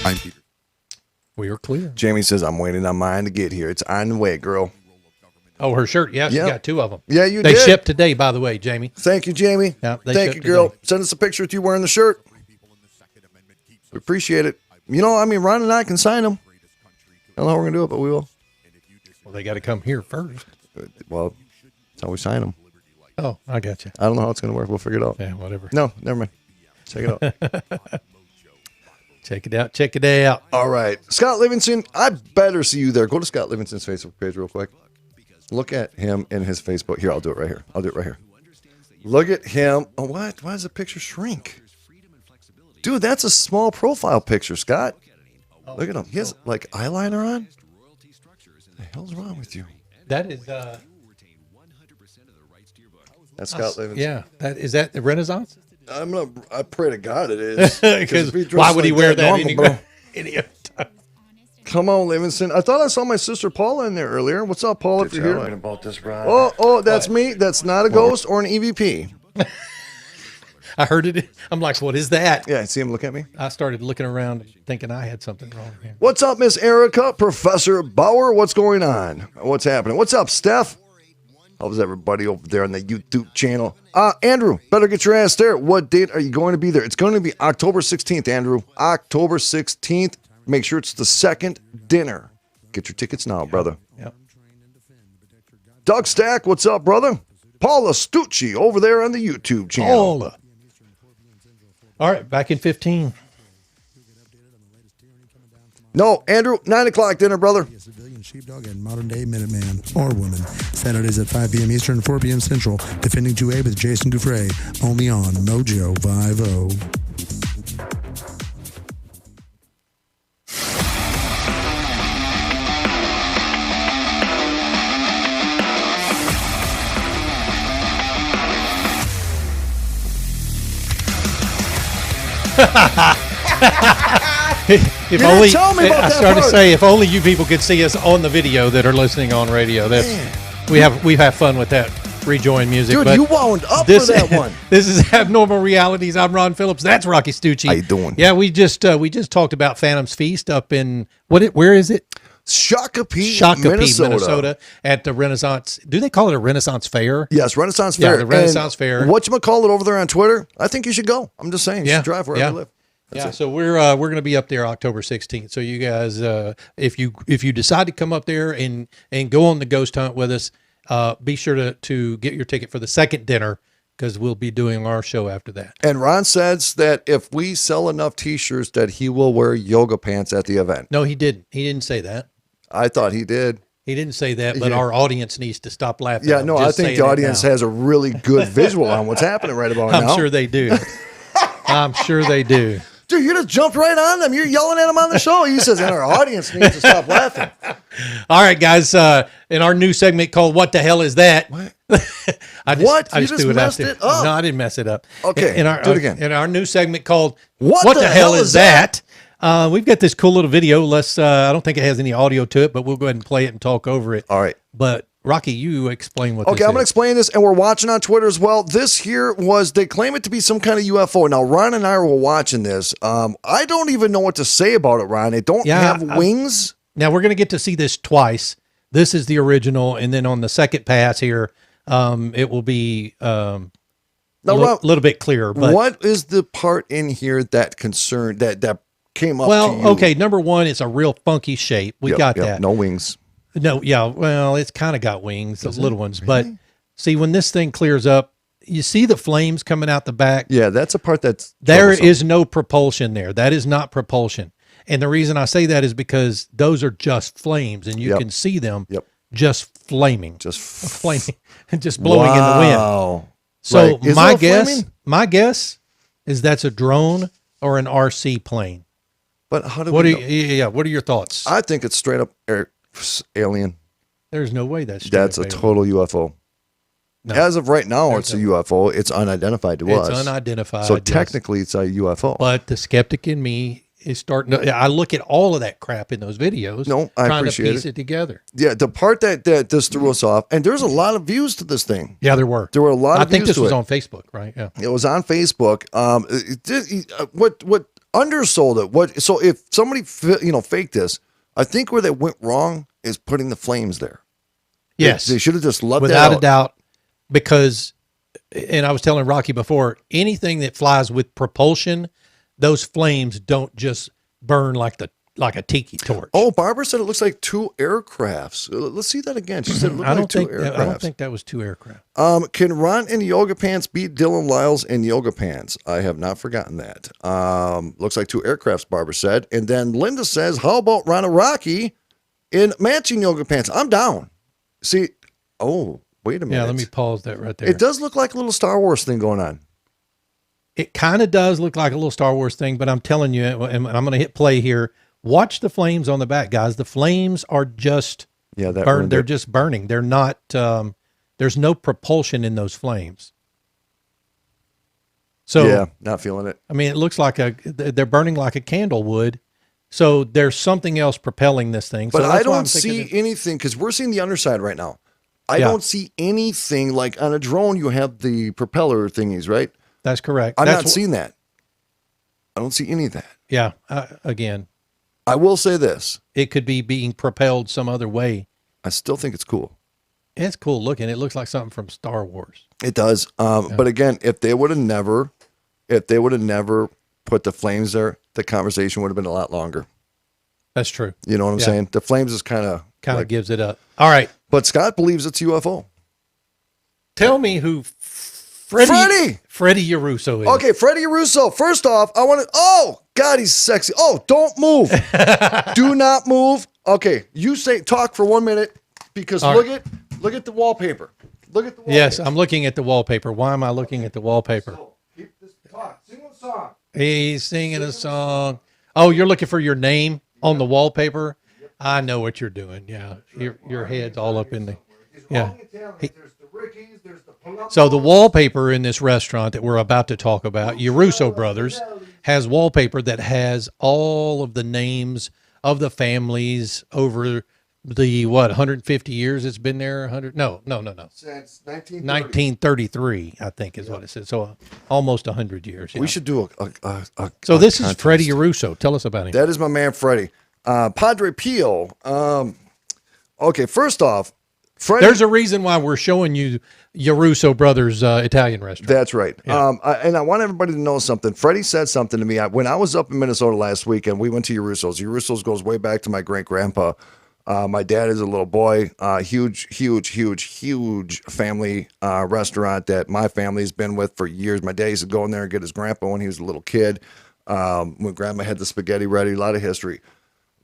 I'm Peter. We are clear. Jamie says, I'm waiting on mine to get here. It's on the way, girl. Oh, her shirt. Yeah, she got 2 of them. Yeah, you They did. shipped today, by the way, Jamie. Thank you, Jamie. Yeah, they Thank you, shipped girl. today. Send us a picture with you wearing the shirt. We appreciate it. You know, I mean, Ron and I can sign them. I don't know how we're going to do it, but we will. Well, they got to come here first. Well, that's how we sign them. Oh, I got you. I don't know how it's going to work. We'll figure it out. Yeah, whatever. No, never mind. Check it out. Check it out. Check it out. All right. Scott Livingston, I better see you there. Go to Scott Livingston's Facebook page real quick. Look at him in his Facebook. Here, I'll do it right here. I'll do it right here. Look at him. Oh, what? Why does the picture shrink? Dude, that's a small profile picture, Scott. Look at him. He has, like, eyeliner on? What the hell's wrong with you? That is, That's Scott Livingston. yeah. Is that the Renaissance? I pray to God it is. Because why would he wear that any other time? Come on, Livingston. I thought I saw my sister Paula in there earlier. What's up, Paula, if you're here? About this, Ron. Oh, that's me. That's not a ghost or an EVP. I heard it. I'm like, what is that? Yeah, see him look at me? I started looking around thinking I had something wrong here. What's up, Miss Erica? Professor Bauer, what's going on? What's happening? What's up, Steph? How's everybody over there on the YouTube channel? Andrew, better get your ass there. What date are you going to be there? It's going to be October 16th, Andrew. October 16th. Make sure it's the second dinner. Get your tickets now, brother. Yep. Doug Stack, what's up, brother? Paula Stucci over there on the YouTube channel. Paula. All right, back in 15. No, Andrew, 9 o'clock dinner, brother. Civilian sheepdog and modern-day Minuteman or woman. Saturdays at 5 p.m. Eastern, 4 p.m. Central. Defending 2A with Jason Dufresne. Only on Mojo 50. If You only didn't tell me about I that started to part. say, if only you people could see us on the video that are listening on radio. That's we have fun with that rejoin music. Dude, but you wound up this, for that one. This is Abnormal Realities. I'm Ron Phillips. That's Rocky Stucci. How you doing? Yeah, we just talked about Phantom's Feast up in where is it? Shakopee, Minnesota, at the Renaissance. Do they call it a Renaissance Fair? Yes, Renaissance Yeah, Fair. the Renaissance Fair. Whatchamacallit over there on Twitter? I think you should go. I'm just saying. You should drive wherever you live. That's it. So we're going to be up there October 16th. So you guys, if you decide to come up there and go on the ghost hunt with us, be sure to get your ticket for the second dinner because we'll be doing our show after that. And Ron says that if we sell enough T-shirts, that he will wear yoga pants at the event. No, he didn't. He didn't say that. I thought he did. He didn't say that, but Yeah. our audience needs to stop laughing. Yeah, I'm no, I just think saying the it audience now. has a really good visual on what's happening right about now. I'm sure they do. I'm sure they do. Dude, you just jumped right on them. You're yelling at them on the show. He says, and our audience needs to stop laughing. All right, guys. In our new segment called "What the Hell Is That?" What? I What? I You just just threw it out messed there. it up. No, I didn't mess it up. Okay, In our, do it again. In our new segment called What the hell is that?" We've got this cool little video. I don't think it has any audio to it, but we'll go ahead and play it and talk over it. All right. But Rocky, you explain what. Okay, this I'm going to is. explain this, and we're watching on Twitter as well. This here they claim it to be some kind of UFO. Now, Ron and I were watching this. I don't even know what to say about it, Ron. It don't have wings. Now we're going to get to see this twice. This is the original, and then on the second pass here, it will be a little bit clearer. But what is the part in here that came up to you? okay, number one, it's a real funky shape. We got that. No wings. No, yeah, well, it's kind of got wings, those little ones. Really? But see, when this thing clears up, you see the flames coming out the back. Yeah, that's a part there is no propulsion there. That is not propulsion. And the reason I say that is because those are just flames, and you can see them just flaming, flaming, just blowing in the wind. So right. my guess is that's a drone or an RC plane. But how do what we are you, what are your thoughts? I think it's straight up alien. There's no way that's a total UFO. No. As of right now, it's a UFO. It's unidentified to us. It's unidentified. So technically, it's a UFO. But the skeptic in me is starting to. I look at all of that crap in those videos. No, I trying appreciate to piece it together. Yeah, the part that just threw us off, and there's a lot of views to this thing. Yeah, there were. There were a lot of views. I think this to was it. on Facebook, right? Yeah, it was on Facebook. What undersold it? What? So if somebody faked this, I think where they went wrong is putting the flames there. Yes, they should have just left without that out. a doubt. Because, and I was telling Rocky before, anything that flies with propulsion, those flames don't just burn like a tiki torch. Oh, Barbara said it looks like two aircrafts. Let's see that again. She said it looked like two aircrafts. I don't think that was two aircraft. Can Ron in yoga pants beat Dylan Lyles in yoga pants? I have not forgotten that. Looks like two aircrafts, Barbara said. And then Linda says, how about Ron and Rocky in matching yoga pants? I'm down. See, wait a minute. Yeah, let me pause that right there. It does look like a little Star Wars thing going on. It kind of does look like a little Star Wars thing, but I'm telling you, and I'm going to hit play here. Watch the flames on the back, guys. The flames are just burn. They're just burning. They're not. There's no propulsion in those flames. So yeah, not feeling it. I mean, it looks like they're burning like a candle would. So there's something else propelling this thing. But so I don't see anything because we're seeing the underside right now. I don't see anything like on a drone. You have the propeller thingies, right? That's correct. I'm That's not seeing that. I don't see any of that. Yeah. Again, I will say this. it could be being propelled some other way. I still think it's cool. It's cool looking. It looks like something from Star Wars. It does. But again, if they would have never put the flames there, the conversation would have been a lot longer. That's true. You know what I'm Yeah. saying? The flames is kind of Gives it up. All right. But Scott believes it's UFO. Tell me who Freddy Yarusso is. Okay, Freddy Yarusso. First off, I want to. Oh God, he's sexy. Oh, don't move. Do not move. Okay, you talk for 1 minute because look at the wallpaper. Look at the wallpaper. Yes, I'm looking at the wallpaper. Why am I looking at the wallpaper? Keep this talk. Sing a song. He's singing a song. Oh, you're looking for your name on the wallpaper? I know what you're doing. Yeah, your head's all up in the. Yeah. So the wallpaper in this restaurant that we're about to talk about, Yarusso Brothers, has wallpaper that has all of the names of the families over the 150 years it's been there. 100? No. Since 1933, I think is what it says. So almost 100 years. We should do a So this is contest. Freddy Yarusso. Tell us about him. That is my man, Freddy. Padre Pio. Okay, first off, Freddy. There's a reason why we're showing you Yarusso Brothers Italian Restaurant. That's right. Yeah. And I want everybody to know something. Freddie said something to me. When I was up in Minnesota last weekend, we went to Yarusso's. Yarusso's goes way back to my great-grandpa. My dad is a little boy. Huge family restaurant that my family's been with for years. My dad used to go in there and get his grandpa when he was a little kid. When grandma had the spaghetti ready, a lot of history.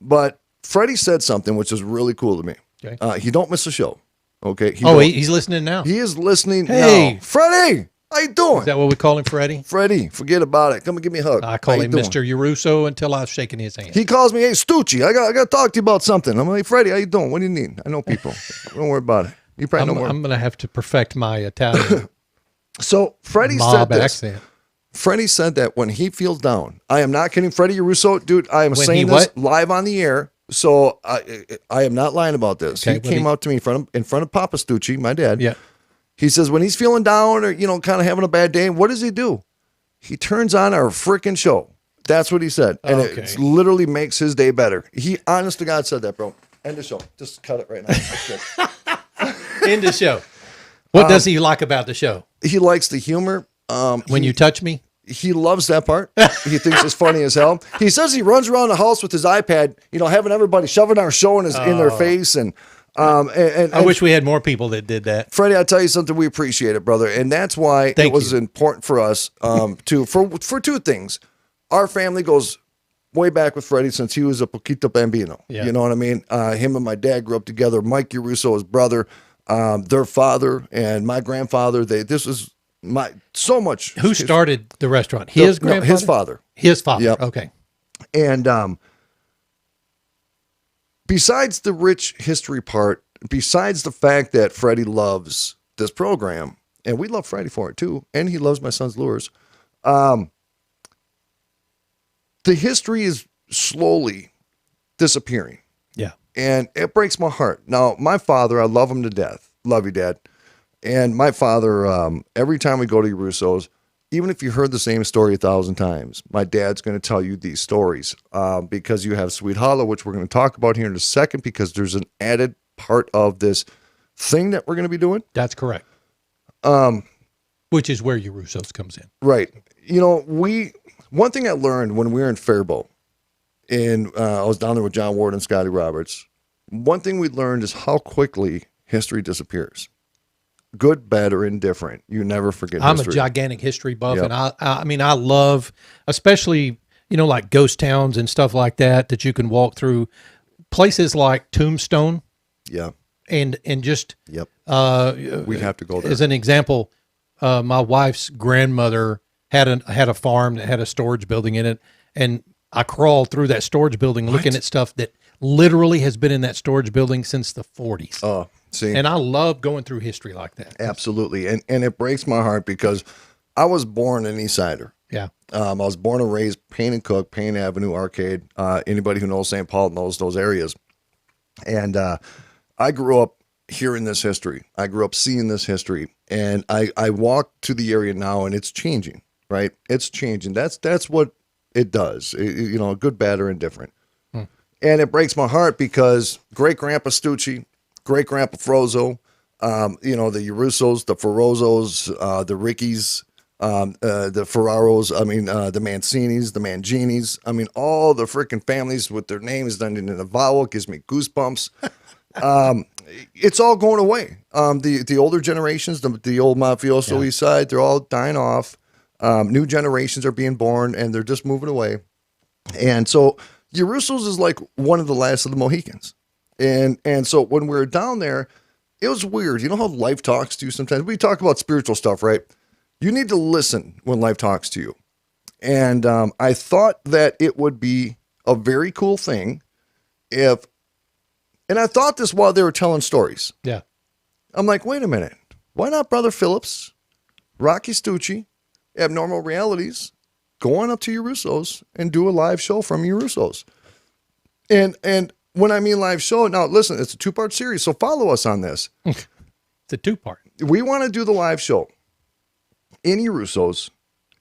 But Freddie said something which is really cool to me. Okay. He don't miss a show. Okay. He's listening now. He is listening Hey. now. Freddie, how you doing? Is that what we call him, Freddie? Freddie, forget about it. Come and give me a hug. I call How him you Mr. Yarusso until I've shaken his hand. He calls me, hey, Stucci, I got to talk to you about something. I'm like, Freddie, how you doing? What do you need? I know people. Don't worry about it. You probably know more. I'm going to have to perfect my Italian So Freddie said mob this. accent. Freddie said that when he feels down, I am not kidding. Freddie Yarusso, dude, I am When saying he this what? live on the air. So I am not lying about this. Okay, He came out to me in front of Papa Stucci, my dad. Yeah. He says when he's feeling down or, kind of having a bad day, what does he do? He turns on our freaking show. That's what he said. And Okay. it literally makes his day better. He, honest to God, said that, bro. End the show. Just cut it right now. End the show. What does he like about the show? He likes the humor. When you touch me? He loves that part. He thinks it's funny as hell. He says he runs around the house with his iPad, having everybody shoving our show in their face. And I wish we had more people that did that. Freddie, I'll tell you something. We appreciate it, brother. And that's why it was important for us for two things. Our family goes way back with Freddie since he was a poquito bambino. Yeah. You know what I mean? Him and my dad grew up together. Mike Yarusso, his brother, their father, and my grandfather. This was so much. Who started the restaurant? His grandfather? His father. His father. Yep. Okay. And besides the rich history part, besides the fact that Freddie loves this program, and we love Freddie for it too, and he loves my son's lures, the history is slowly disappearing. Yeah. And it breaks my heart. Now, my father, I love him to death. Love you, Dad. And my father, every time we go to Yarusso's, even if you heard the same story 1,000 times, my dad's going to tell you these stories because you have Swede Hollow, which we're going to talk about here in a second because there's an added part of this thing that we're going to be doing. That's correct. Which is where Yarusso's comes in. Right. One thing I learned when we were in Faribault, and I was down there with John Ward and Scotty Roberts, one thing we learned is how quickly history disappears. Good, bad, or indifferent. You never forget I'm history. a gigantic history buff, Yep. and I love, especially, like ghost towns and stuff like that you can walk through. Places like Tombstone. Yeah. And just we have to go there. As an example, my wife's grandmother had a farm that had a storage building in it, and I crawled through that storage building looking at stuff that literally has been in that storage building since the 40s. Oh, see. And I love going through history like that. Absolutely. And it breaks my heart because I was born an East Sider. Yeah. I was born and raised Payne and Cook, Payne Avenue, Arcade. Anybody who knows St. Paul knows those areas. And I grew up hearing this history. I grew up seeing this history. And I walk to the area now and it's changing. right? It's changing. That's what it does. Good, bad, or indifferent. And it breaks my heart because great grandpa Stucci, great grandpa Frozzo, the Yarussos, the Ferrozos, the Rickies, the Ferraros, the Mancinis, the Manginis. All the freaking families with their names ending in a vowel gives me goosebumps. It's all going away. The older generations, the old mafioso East Side, they're all dying off. New generations are being born, and they're just moving away. And so Yarusso's is like one of the last of the Mohicans. And so when we were down there, it was weird. You know how life talks to you sometimes? We talk about spiritual stuff, right? You need to listen when life talks to you. And I thought that it would be a very cool thing and I thought this while they were telling stories. Yeah. I'm like, wait a minute. Why not Brother Phillips, Rocky Stucci, Abnormal Realities, go on up to Yarusso's and do a live show from Yarusso's? And when I mean live show, now listen, it's a 2-part series, so follow us on this. It's a 2-part. We want to do the live show in Yarusso's.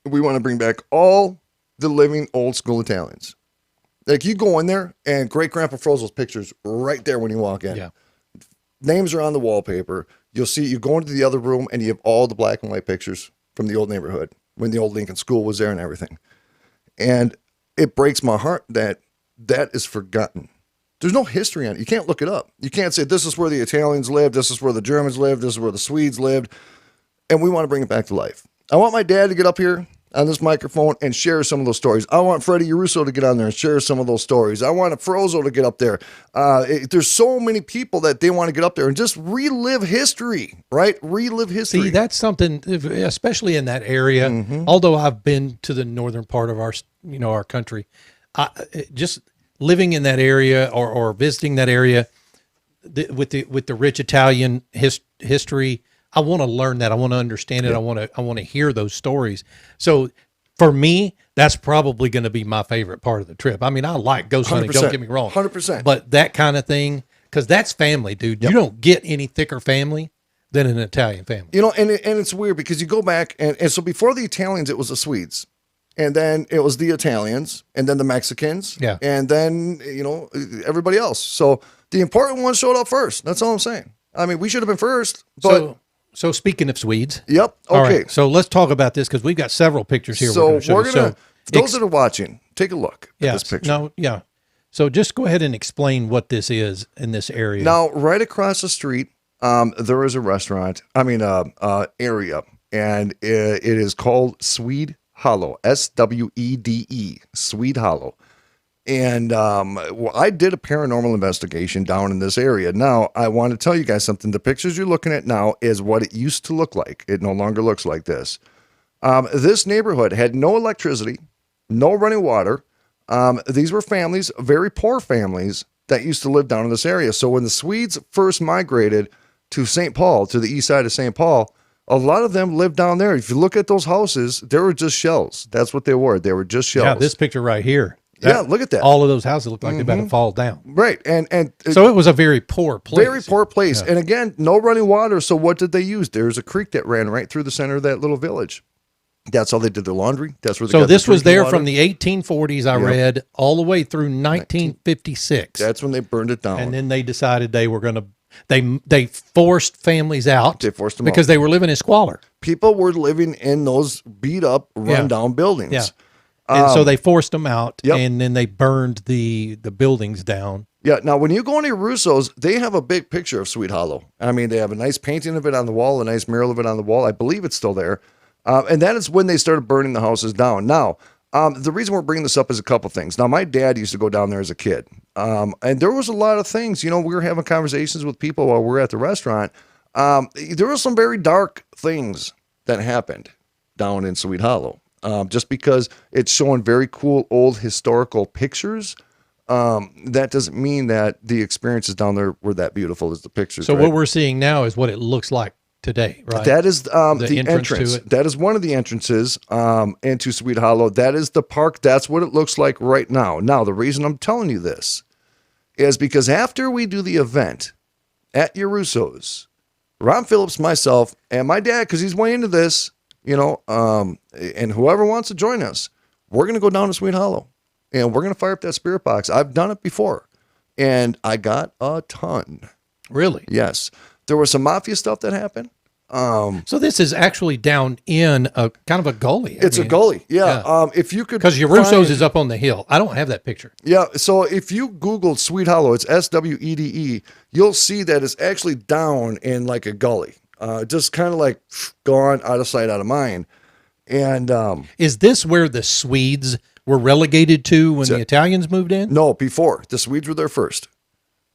We want to bring back all the living old school Italians. Like you go in there and great grandpa Frozzo's pictures right there when you walk in. Yeah. Names are on the wallpaper. You'll see, you go into the other room and you have all the black and white pictures from the old neighborhood when the old Lincoln School was there and everything. And it breaks my heart that is forgotten. There's no history on it. You can't look it up. You can't say this is where the Italians lived, this is where the Germans lived, this is where the Swedes lived. And we want to bring it back to life. I want my dad to get up here on this microphone and share some of those stories. I want Freddy Yarusso to get on there and share some of those stories. I want a Frozzo to get up there. There's so many people that they want to get up there and just relive history, right? Relive history. See, that's something, especially in that area. Mm-hmm. Although I've been to the northern part of our country, just living in that area or visiting that area with the rich Italian history. I want to learn that. I want to understand it. Yeah. I want to hear those stories. So for me, that's probably going to be my favorite part of the trip. I mean, I like ghost hunting. Don't get me wrong. 100%. But that kind of thing, because that's family, dude. Yep. You don't get any thicker family than an Italian family. And it's weird because you go back and so before the Italians, it was the Swedes. And then it was the Italians and then the Mexicans. Yeah. And then, everybody else. So the important ones showed up first. That's all I'm saying. I mean, we should have been first. But So speaking of Swedes. Yep. Okay. All right, so let's talk about this because we've got several pictures here. So those that are watching, take a look at this picture. So just go ahead and explain what this is in this area. Now, right across the street, there is a restaurant. Area, and it is called Swede Hollow. SWEDE. Swede Hollow. And I did a paranormal investigation down in this area. Now, I want to tell you guys something. The pictures you're looking at now is what it used to look like. It no longer looks like this. This neighborhood had no electricity, no running water. These were families, very poor families, that used to live down in this area. So when the Swedes first migrated to St. Paul, to the east side of St. Paul, a lot of them lived down there. If you look at those houses, they were just shells. That's what they were. They were just shells. Yeah, this picture right here. Look at that. All of those houses look like they're about to fall down. Right. And so it was a very poor place. Very poor place. Yeah. And again, no running water. So what did they use? There's a creek that ran right through the center of that little village. That's how they did their laundry. That's where they got this was there from the 1840s, I read, all the way through 1956. That's when they burned it down. And then they decided they were going to, they forced families out. They forced them because they were living in squalor. People were living in those beat up, run down buildings. Yeah. And so they forced them out, and then they burned the buildings down. Yeah. Now, when you go into Yarusso's, they have a big picture of Swede Hollow. I mean, they have a nice painting of it on the wall, a nice mural of it on the wall. I believe it's still there. And that is when they started burning the houses down. Now, the reason we're bringing this up is a couple things. Now, my dad used to go down there as a kid. And there was a lot of things. We were having conversations with people while we were at the restaurant. There were some very dark things that happened down in Swede Hollow. Just because it's showing very cool old historical pictures, that doesn't mean that the experiences down there were that beautiful as the pictures. So what we're seeing now is what it looks like today, right? That is the entrance. To it. That is one of the entrances into Swede Hollow. That is the park. That's what it looks like right now. Now, the reason I'm telling you this is because after we do the event at Yarusso's, Ron Phillips, myself, and my dad, because he's way into this, and whoever wants to join us, we're going to go down to Swede Hollow and we're going to fire up that spirit box. I've done it before and I got a ton. Really? Yes. There was some mafia stuff that happened. So this is actually down in a kind of a gully. A gully. Yeah. If you could, because Yarusso's is up on the hill. I don't have that picture. Yeah. So if you Googled Swede Hollow, it's SWEDE, you'll see that it's actually down in like a gully, just kind of like gone out of sight, out of mind. And is this where the Swedes were relegated to when the Italians moved in? No, before. The Swedes were there first.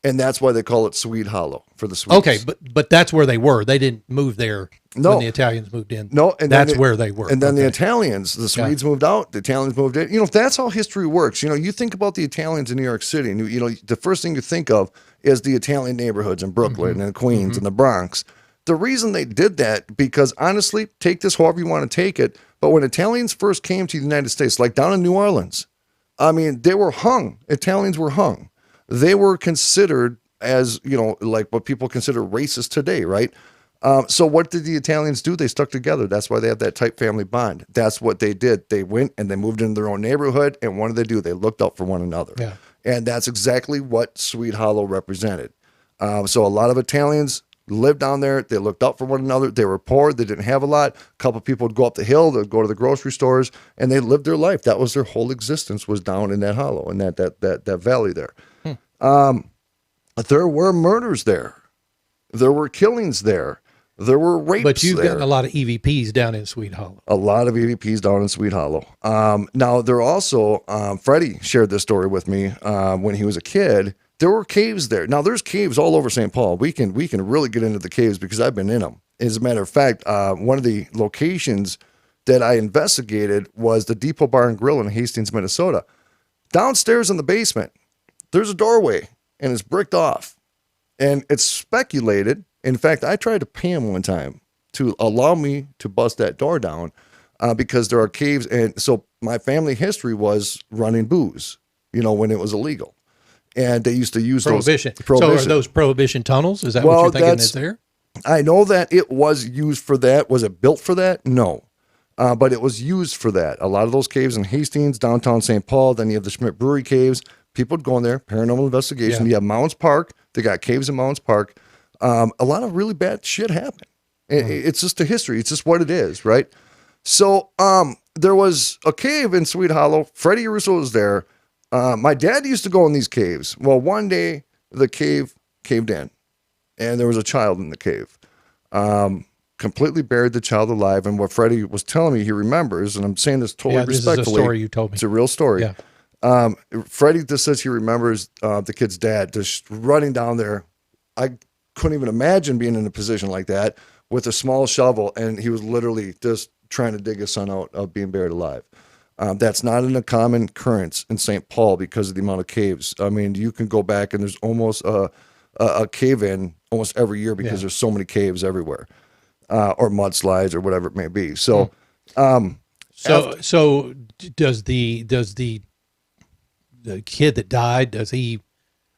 And that's why they call it Swede Hollow for the Swedes. Okay, but that's where they were. They didn't move there when the Italians moved in. No, and that's where they were. And then the Italians, the Swedes moved out, the Italians moved in. That's how history works. You think about the Italians in New York City, and the first thing you think of is the Italian neighborhoods in Brooklyn and Queens and the Bronx. The reason they did that, because honestly, take this however you want to take it, but when Italians first came to the United States, like down in New Orleans, I mean, they were hung. Italians were hung. They were considered as, like what people consider racist today, right? So what did the Italians do? They stuck together. That's why they have that tight family bond. That's what they did. They went and they moved into their own neighborhood, and what did they do? They looked out for one another. Yeah. And that's exactly what Swede Hollow represented. So a lot of Italians lived down there. They looked out for one another. They were poor. They didn't have a lot. A couple of people would go up the hill. They'd go to the grocery stores, and they lived their life. That was their whole existence, was down in that hollow, in that valley there. There were murders there. There were killings there. There were rapes there. But you've gotten a lot of EVPs down in Swede Hollow. A lot of EVPs down in Swede Hollow. Now, there also, Freddie shared this story with me when he was a kid. There were caves there. Now, there's caves all over St. Paul. We can really get into the caves because I've been in them. As a matter of fact, one of the locations that I investigated was the Depot Bar and Grill in Hastings, Minnesota. Downstairs in the basement, there's a doorway, and it's bricked off. And it's speculated. In fact, I tried to pay him one time to allow me to bust that door down because there are caves. And so my family history was running booze, when it was illegal. And they used to use Prohibition. those. Prohibition. So are those Prohibition tunnels? Is that what you're thinking is there? I know that it was used for that. Was it built for that? No. But it was used for that. A lot of those caves in Hastings, downtown St. Paul, then you have the Schmidt Brewery caves. People would go in there, paranormal investigation. Yeah. You have Mounds Park. They got caves in Mounds Park. A lot of really bad shit happened. It's just a history. It's just what it is, right? So there was a cave in Swede Hollow. Freddy Yarusso was there. My dad used to go in these caves. Well, one day the cave caved in, and there was a child in the cave. Completely buried the child alive. And what Freddie was telling me he remembers, and I'm saying this totally respectfully. This is a story you told me. It's a real story. Yeah. Freddie just says he remembers the kid's dad just running down there. I couldn't even imagine being in a position like that with a small shovel, and he was literally just trying to dig his son out of being buried alive. That's not in a common occurrence in St. Paul because of the amount of caves. I mean, you can go back and there's almost a cave in almost every year because there's so many caves everywhere, or mudslides or whatever it may be. So, so does the kid that died, does he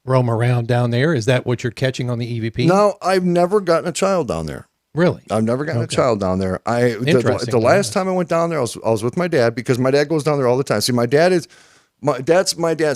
roam around down there? Is that what you're catching on the EVP? No, I've never gotten a child down there. Really? I've never gotten a child down there. The last time I went down there, I was with my dad because my dad goes down there all the time. See, my dad's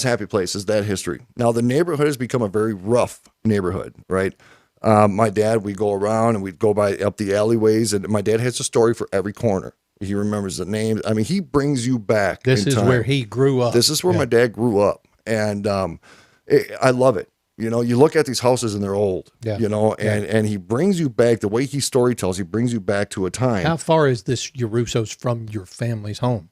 happy place is that history. Now the neighborhood has become a very rough neighborhood, right? My dad, we go around and we'd go up the alleyways, and my dad has a story for every corner. He remembers the names. I mean, he brings you back. This is where he grew up. This is where my dad grew up, and I love it. You look at these houses and they're old, and he brings you back the way he story tells. He brings you back to a time. How far is this Yarusso's from your family's home?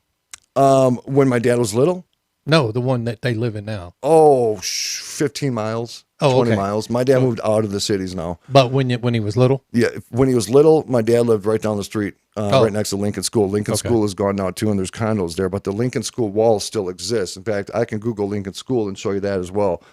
When my dad was little? No, the one that they live in now. 15 miles, 20 miles. My dad moved out of the cities now. But when he was little? Yeah, when he was little, my dad lived right down the street, right next to Lincoln School. Lincoln School is gone now too, and there's condos there, but the Lincoln School wall still exists. In fact, I can Google Lincoln School and show you that as well.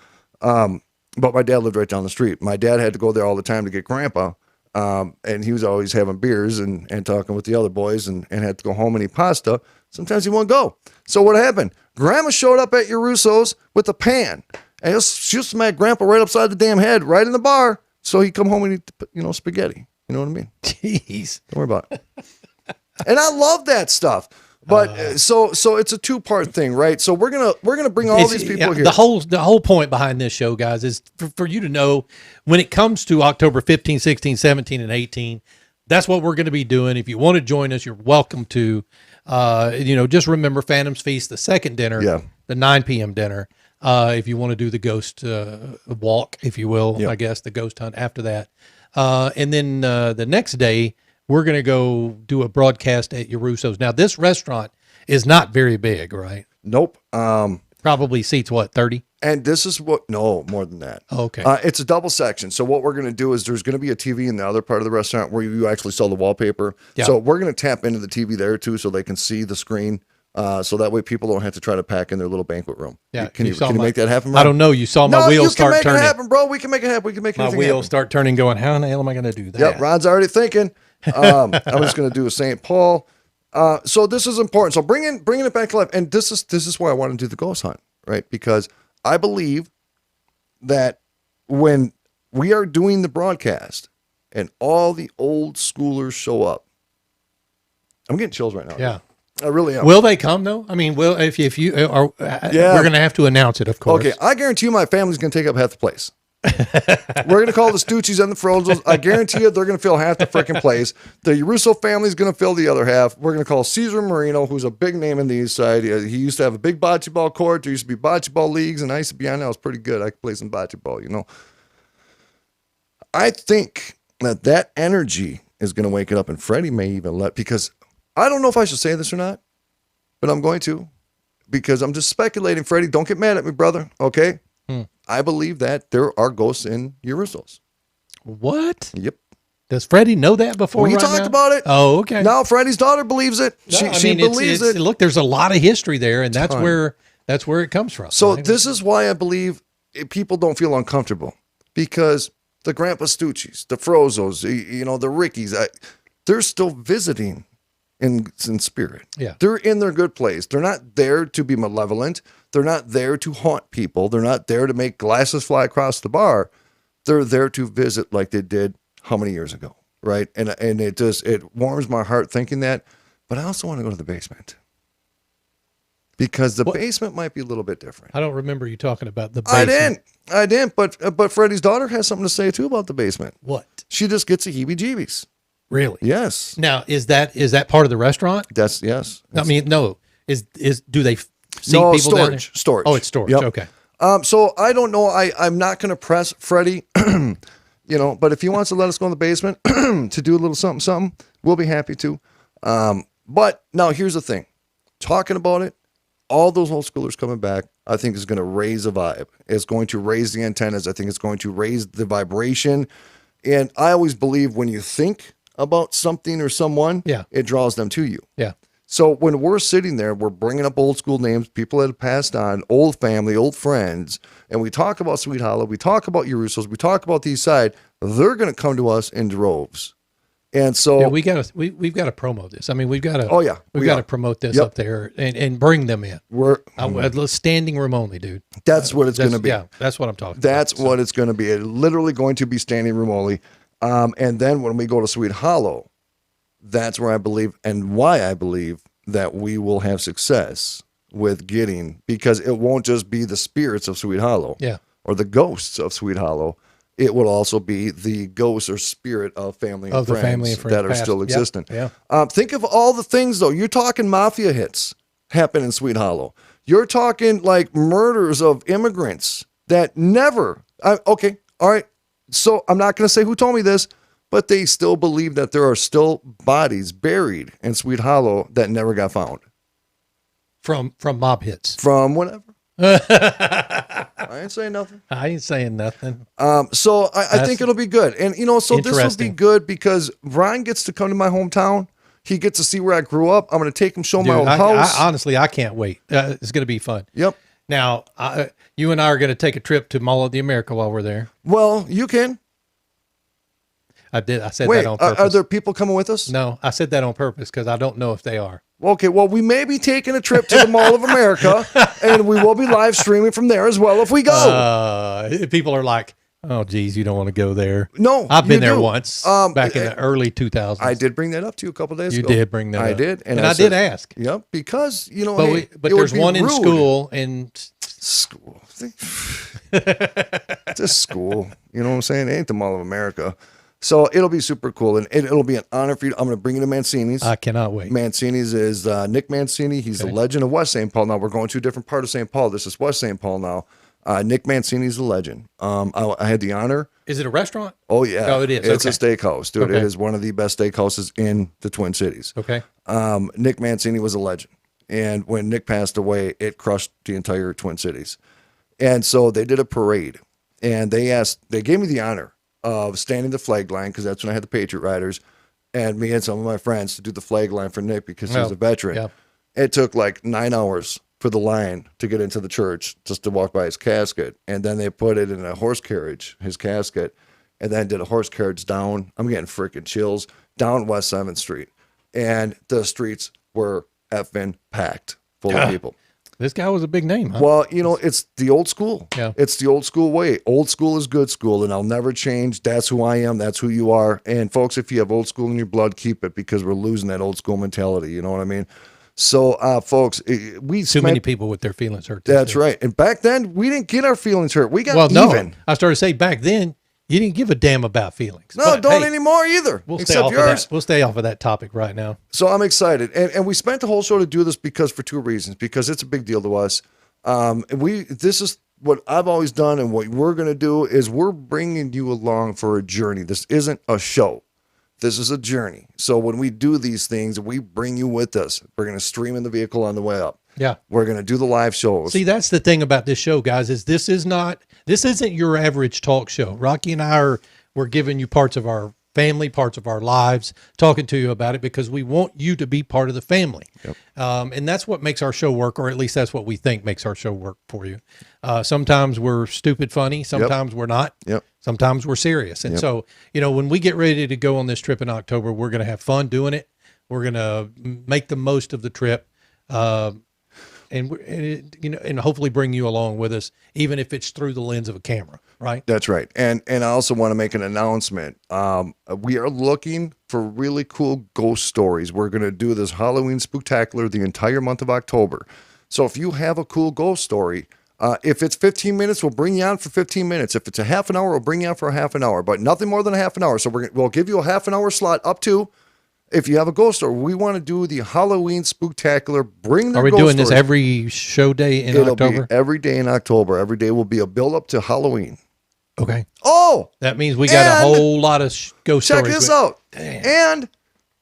But my dad lived right down the street. My dad had to go there all the time to get grandpa. And he was always having beers and talking with the other boys and had to go home and eat pasta. Sometimes he wouldn't go. So what happened? Grandma showed up at Yarusso's with a pan. And she smacked grandpa right upside the damn head, right in the bar. So he'd come home and eat, spaghetti. You know what I mean? Jeez. Don't worry about it. And I love that stuff. But so it's a two-part thing, right? So we're gonna bring all these people here. The whole point behind this show, guys, is for you to know when it comes to October 15, 16, 17, and 18, that's what we're going to be doing. If you want to join us, you're welcome to. Just remember Phantom's Feast, the second dinner, the 9 p.m. dinner. If you want to do the ghost walk, if you will, I guess the ghost hunt after that, and then the next day, we're going to go do a broadcast at Yarusso's. Now, this restaurant is not very big, right? Nope. Probably seats, 30? And this is no, more than that. Oh, okay. It's a double section. So what we're going to do is there's going to be a TV in the other part of the restaurant where you actually saw the wallpaper. Yeah. So we're going to tap into the TV there too so they can see the screen. So that way people don't have to try to pack in their little banquet room. Yeah. Can you make that happen, Ron? I don't know. You saw my wheels start turning. No, you can make it happen, bro. We can make it happen. We can make my wheels start turning going, how in the hell am I going to do that? Yep, Ron's already thinking. I was going to do a St. Paul. So this is important. So bringing it back to life. And this is why I want to do the ghost hunt, right? Because I believe that when we are doing the broadcast and all the old schoolers show up, I'm getting chills right now. Yeah. I really am. Will they come though? I mean, if you are, we're going to have to announce it, of course. Okay. I guarantee you my family's going to take up half the place. We're going to call the Stuccis and the Frozels. I guarantee you they're going to fill half the freaking place. The Yarusso family is going to fill the other half. We're going to call Cesar Marino, who's a big name in the East Side. He used to have a big bocce ball court. There used to be bocce ball leagues, and I used to be on that. I was pretty good. I could play some bocce ball, I think that energy is going to wake it up, and Freddie may even because I don't know if I should say this or not, but I'm going to because I'm just speculating. Freddie, don't get mad at me, brother, okay? I believe that there are ghosts in Yarusso's. What? Yep. Does Freddie know that before? We talked about it. Oh, okay. Now Freddie's daughter believes it. She believes it. Look, there's a lot of history there, and that's where it comes from. So this is why I believe people don't feel uncomfortable because the Grandpa Stucci's, the Frozos, the Rickies, they're still visiting in spirit. Yeah. They're in their good place. They're not there to be malevolent. They're not there to haunt people. They're not there to make glasses fly across the bar. They're there to visit like they did how many years ago, right? And it warms my heart thinking that, but I also want to go to the basement. Because the basement might be a little bit different. I don't remember you talking about the basement. I didn't, but Freddie's daughter has something to say too about the basement. What? She just gets a heebie-jeebies. Really? Yes. Now, is that part of the restaurant? Yes. I mean, no. Do they see no, people down there? Storage. Oh, it's storage. Yep. Okay. So I don't know. I'm not going to press Freddie, but if he wants to let us go in the basement to do a little something, we'll be happy to. But now here's the thing. Talking about it, all those old schoolers coming back, I think is going to raise a vibe. It's going to raise the antennas. I think it's going to raise the vibration. And I always believe when you think about something or someone, it draws them to you. Yeah. So when we're sitting there, we're bringing up old school names, people that have passed on, old family, old friends, and we talk about Swede Hollow, we talk about Yarusso's, we talk about the East Side, they're going to come to us in droves. And so we've got to promote this. I mean, we've got to. Oh yeah, we've got to promote this up there and bring them in. We're standing room only, dude. That's what it's going to be. Yeah, that's what I'm talking. That's what it's going to be. It's literally going to be standing room only. And then when we go to Swede Hollow, that's where I believe and why I believe that we will have success with getting, because it won't just be the spirits of Swede Hollow, or the ghosts of Swede Hollow. It will also be the ghost or spirit of family and friends that are still existing. Yeah. Think of all the things, though. You're talking mafia hits happen in Swede Hollow. You're talking like murders of immigrants that never. Okay, all right. So I'm not going to say who told me this, but they still believe that there are still bodies buried in Swede Hollow that never got found. From mob hits. From whatever. I ain't saying nothing. I ain't saying nothing. So I think it'll be good. And, so this will be good because Ron gets to come to my hometown. He gets to see where I grew up. I'm going to take him, show my old house. Honestly, I can't wait. It's going to be fun. Yep. Now, you and I are going to take a trip to Mall of the America while we're there. Well, you can. I said that on purpose. Are there people coming with us? No, I said that on purpose because I don't know if they are. Okay, well, we may be taking a trip to the Mall of America, and we will be live streaming from there as well if we go. People are like, Oh, geez, you don't want to go there. No, I've been you there do. once back in the early 2000s. I did bring that up to you a couple days You ago. did bring that up. I did. And I did ask. Yep, because, you know, But, hey, but it would there's be one in rude. school and School. It's a school. You know what I'm saying? It ain't the Mall of America. So it'll be super cool. And it'll be an honor for you. I'm going to bring you to Mancini's. I cannot wait. Mancini's is Nick Mancini. He's the legend of West St. Paul. Now we're going to a different part of St. Paul. This is West St. Paul now. Nick Mancini's the legend. I had the honor. Is it a restaurant? Oh, yeah. Oh, it is. It's Okay. a steakhouse, dude. Okay. It is one of the best steakhouses in the Twin Cities. Okay. Nick Mancini was a legend. And when Nick passed away, it crushed the entire Twin Cities. And so they did a parade. And they gave me the honor of standing the flag line, because that's when I had the Patriot Riders, and me and some of my friends to do the flag line for Nick because he was a veteran. Yeah. It took like 9 hours for the line to get into the church just to walk by his casket. And then they put it in a horse carriage, his casket, and then did a horse carriage down. I'm getting freaking chills down West 7th Street. And the streets were effing packed full of people. This guy was a big name, huh? Well, you know, it's the old school. Yeah. It's the old school way. Old school is good school, and I'll never change. That's who I am. That's who you are. And folks, if you have old school in your blood, keep it, because we're losing that old school mentality. You know what I mean? So, folks, Too many people with their feelings hurt. That's right. And back then, we didn't get our feelings hurt. We got even. No, I started to say back then, you didn't give a damn about feelings. No, But, don't hey, anymore either. We'll stay except off yours. of that. We'll stay off of that topic right now. So I'm excited. And we spent the whole show to do this for two reasons. Because it's a big deal to us. This is what I've always done, and what we're going to do is we're bringing you along for a journey. This isn't a show. This is a journey. So when we do these things, we bring you with us. We're going to stream in the vehicle on the way up. Yeah. We're going to do the live shows. See, that's the thing about this show, guys, is this isn't your average talk show. Rocky and I we're giving you parts of our family, parts of our lives, talking to you about it because we want you to be part of the family. Yep. And that's what makes our show work, or at least that's what we think makes our show work for you. Sometimes we're stupid funny. Sometimes we're not. Yep. Sometimes we're serious. And so, you know, when we get ready to go on this trip in October, we're going to have fun doing it. We're going to make the most of the trip. And hopefully bring you along with us, even if it's through the lens of a camera, right? That's right. And I also want to make an announcement. We are looking for really cool ghost stories. We're going to do this Halloween Spooktacular the entire month of October. So if you have a cool ghost story, if it's 15 minutes, we'll bring you on for 15 minutes. If it's a half an hour, we'll bring you on for a half an hour, but nothing more than a half an hour. So we'll give you a half an hour slot up to. If you have a ghost story, we want to do the Halloween Spooktacular. Bring the ghost stories. Are we doing this every show day in October? Be every day in October. Every day will be a build up to Halloween. Okay. Oh! That means we got a whole lot of ghost stories. Check this out. Damn. And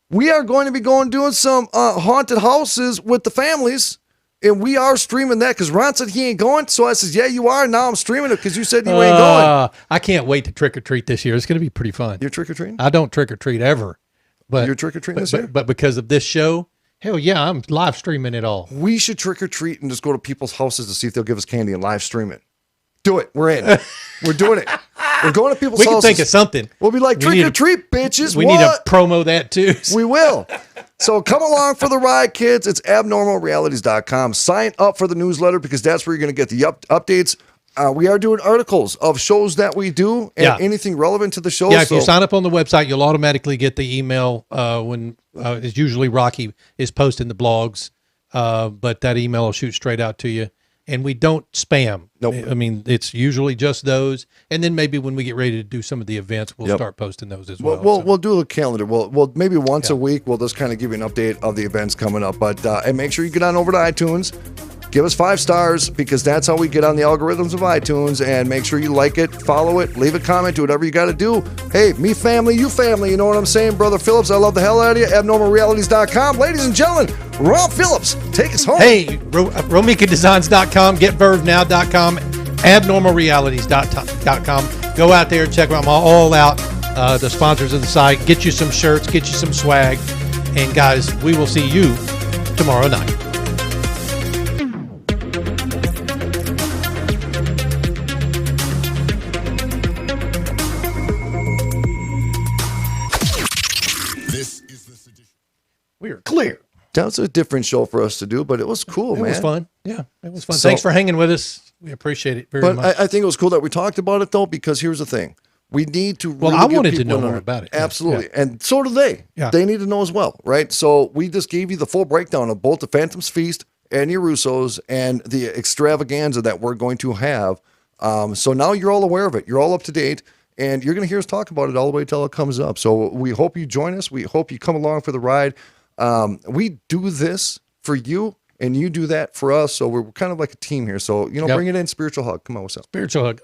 we are going to be doing some haunted houses with the families. And we are streaming that because Ron said he ain't going. So I says, yeah, you are. Now I'm streaming it because you said you ain't going. I can't wait to trick or treat this year. It's going to be pretty fun. You're trick or treating? I don't trick or treat ever. But you're trick or treating this year? But because of this show, hell yeah, I'm live streaming it all. We should trick or treat and just go to people's houses to see if they'll give us candy and live stream it. Do it. We're in. We're doing it. We're going to people's houses. We can think of something. We'll be like, trick or treat, bitches. We need to promo that too. We will. So come along for the ride, kids. It's abnormalrealities.com. Sign up for the newsletter because that's where you're going to get the updates. We are doing articles of shows that we do and anything relevant to the show. Yeah, if you sign up on the website, you'll automatically get the email when it's usually Rocky is posting the blogs, but that email will shoot straight out to you. And we don't spam. Nope. I mean, it's usually just those. And then maybe when we get ready to do some of the events, we'll start posting those as well. We'll do a calendar. We'll maybe once a week, we'll just kind of give you an update of the events coming up. But and make sure you get on over to iTunes. Give us 5 stars because that's how we get on the algorithms of iTunes. And make sure you like it, follow it, leave a comment, do whatever you got to do. Hey, me family, you family. You know what I'm saying, Brother Phillips? I love the hell out of you. Abnormalrealities.com. Ladies and gentlemen, Ron Phillips, take us home. Hey, RomikaDesigns.com, GetVerveNow.com, AbnormalRealities.com. Go out there and check them all out. The sponsors of the site. Get you some shirts, get you some swag. And guys, we will see you tomorrow night. We are clear. That was a different show for us to do, but it was cool, man. It was fun. Yeah, it was fun. So- Thanks for hanging with us. We appreciate it very But much. I think it was cool that we talked about it, though, because here's the thing. We need to Well, really I give wanted to people know an more about it. Yeah. Absolutely. And so do they. Yeah. They need to know as well, right? So we just gave you the full breakdown of both the Phantom's Feast and Yarusso's and the extravaganza that we're going to have. So now you're all aware of it. You're all up to date. And you're going to hear us talk about it all the way till it comes up. So we hope you join us. We hope you come along for the ride. We do this for you, and you do that for us. So we're kind of like a team here. So, Yep. bring it in. Spiritual hug. Come on, what's up? Spiritual hug.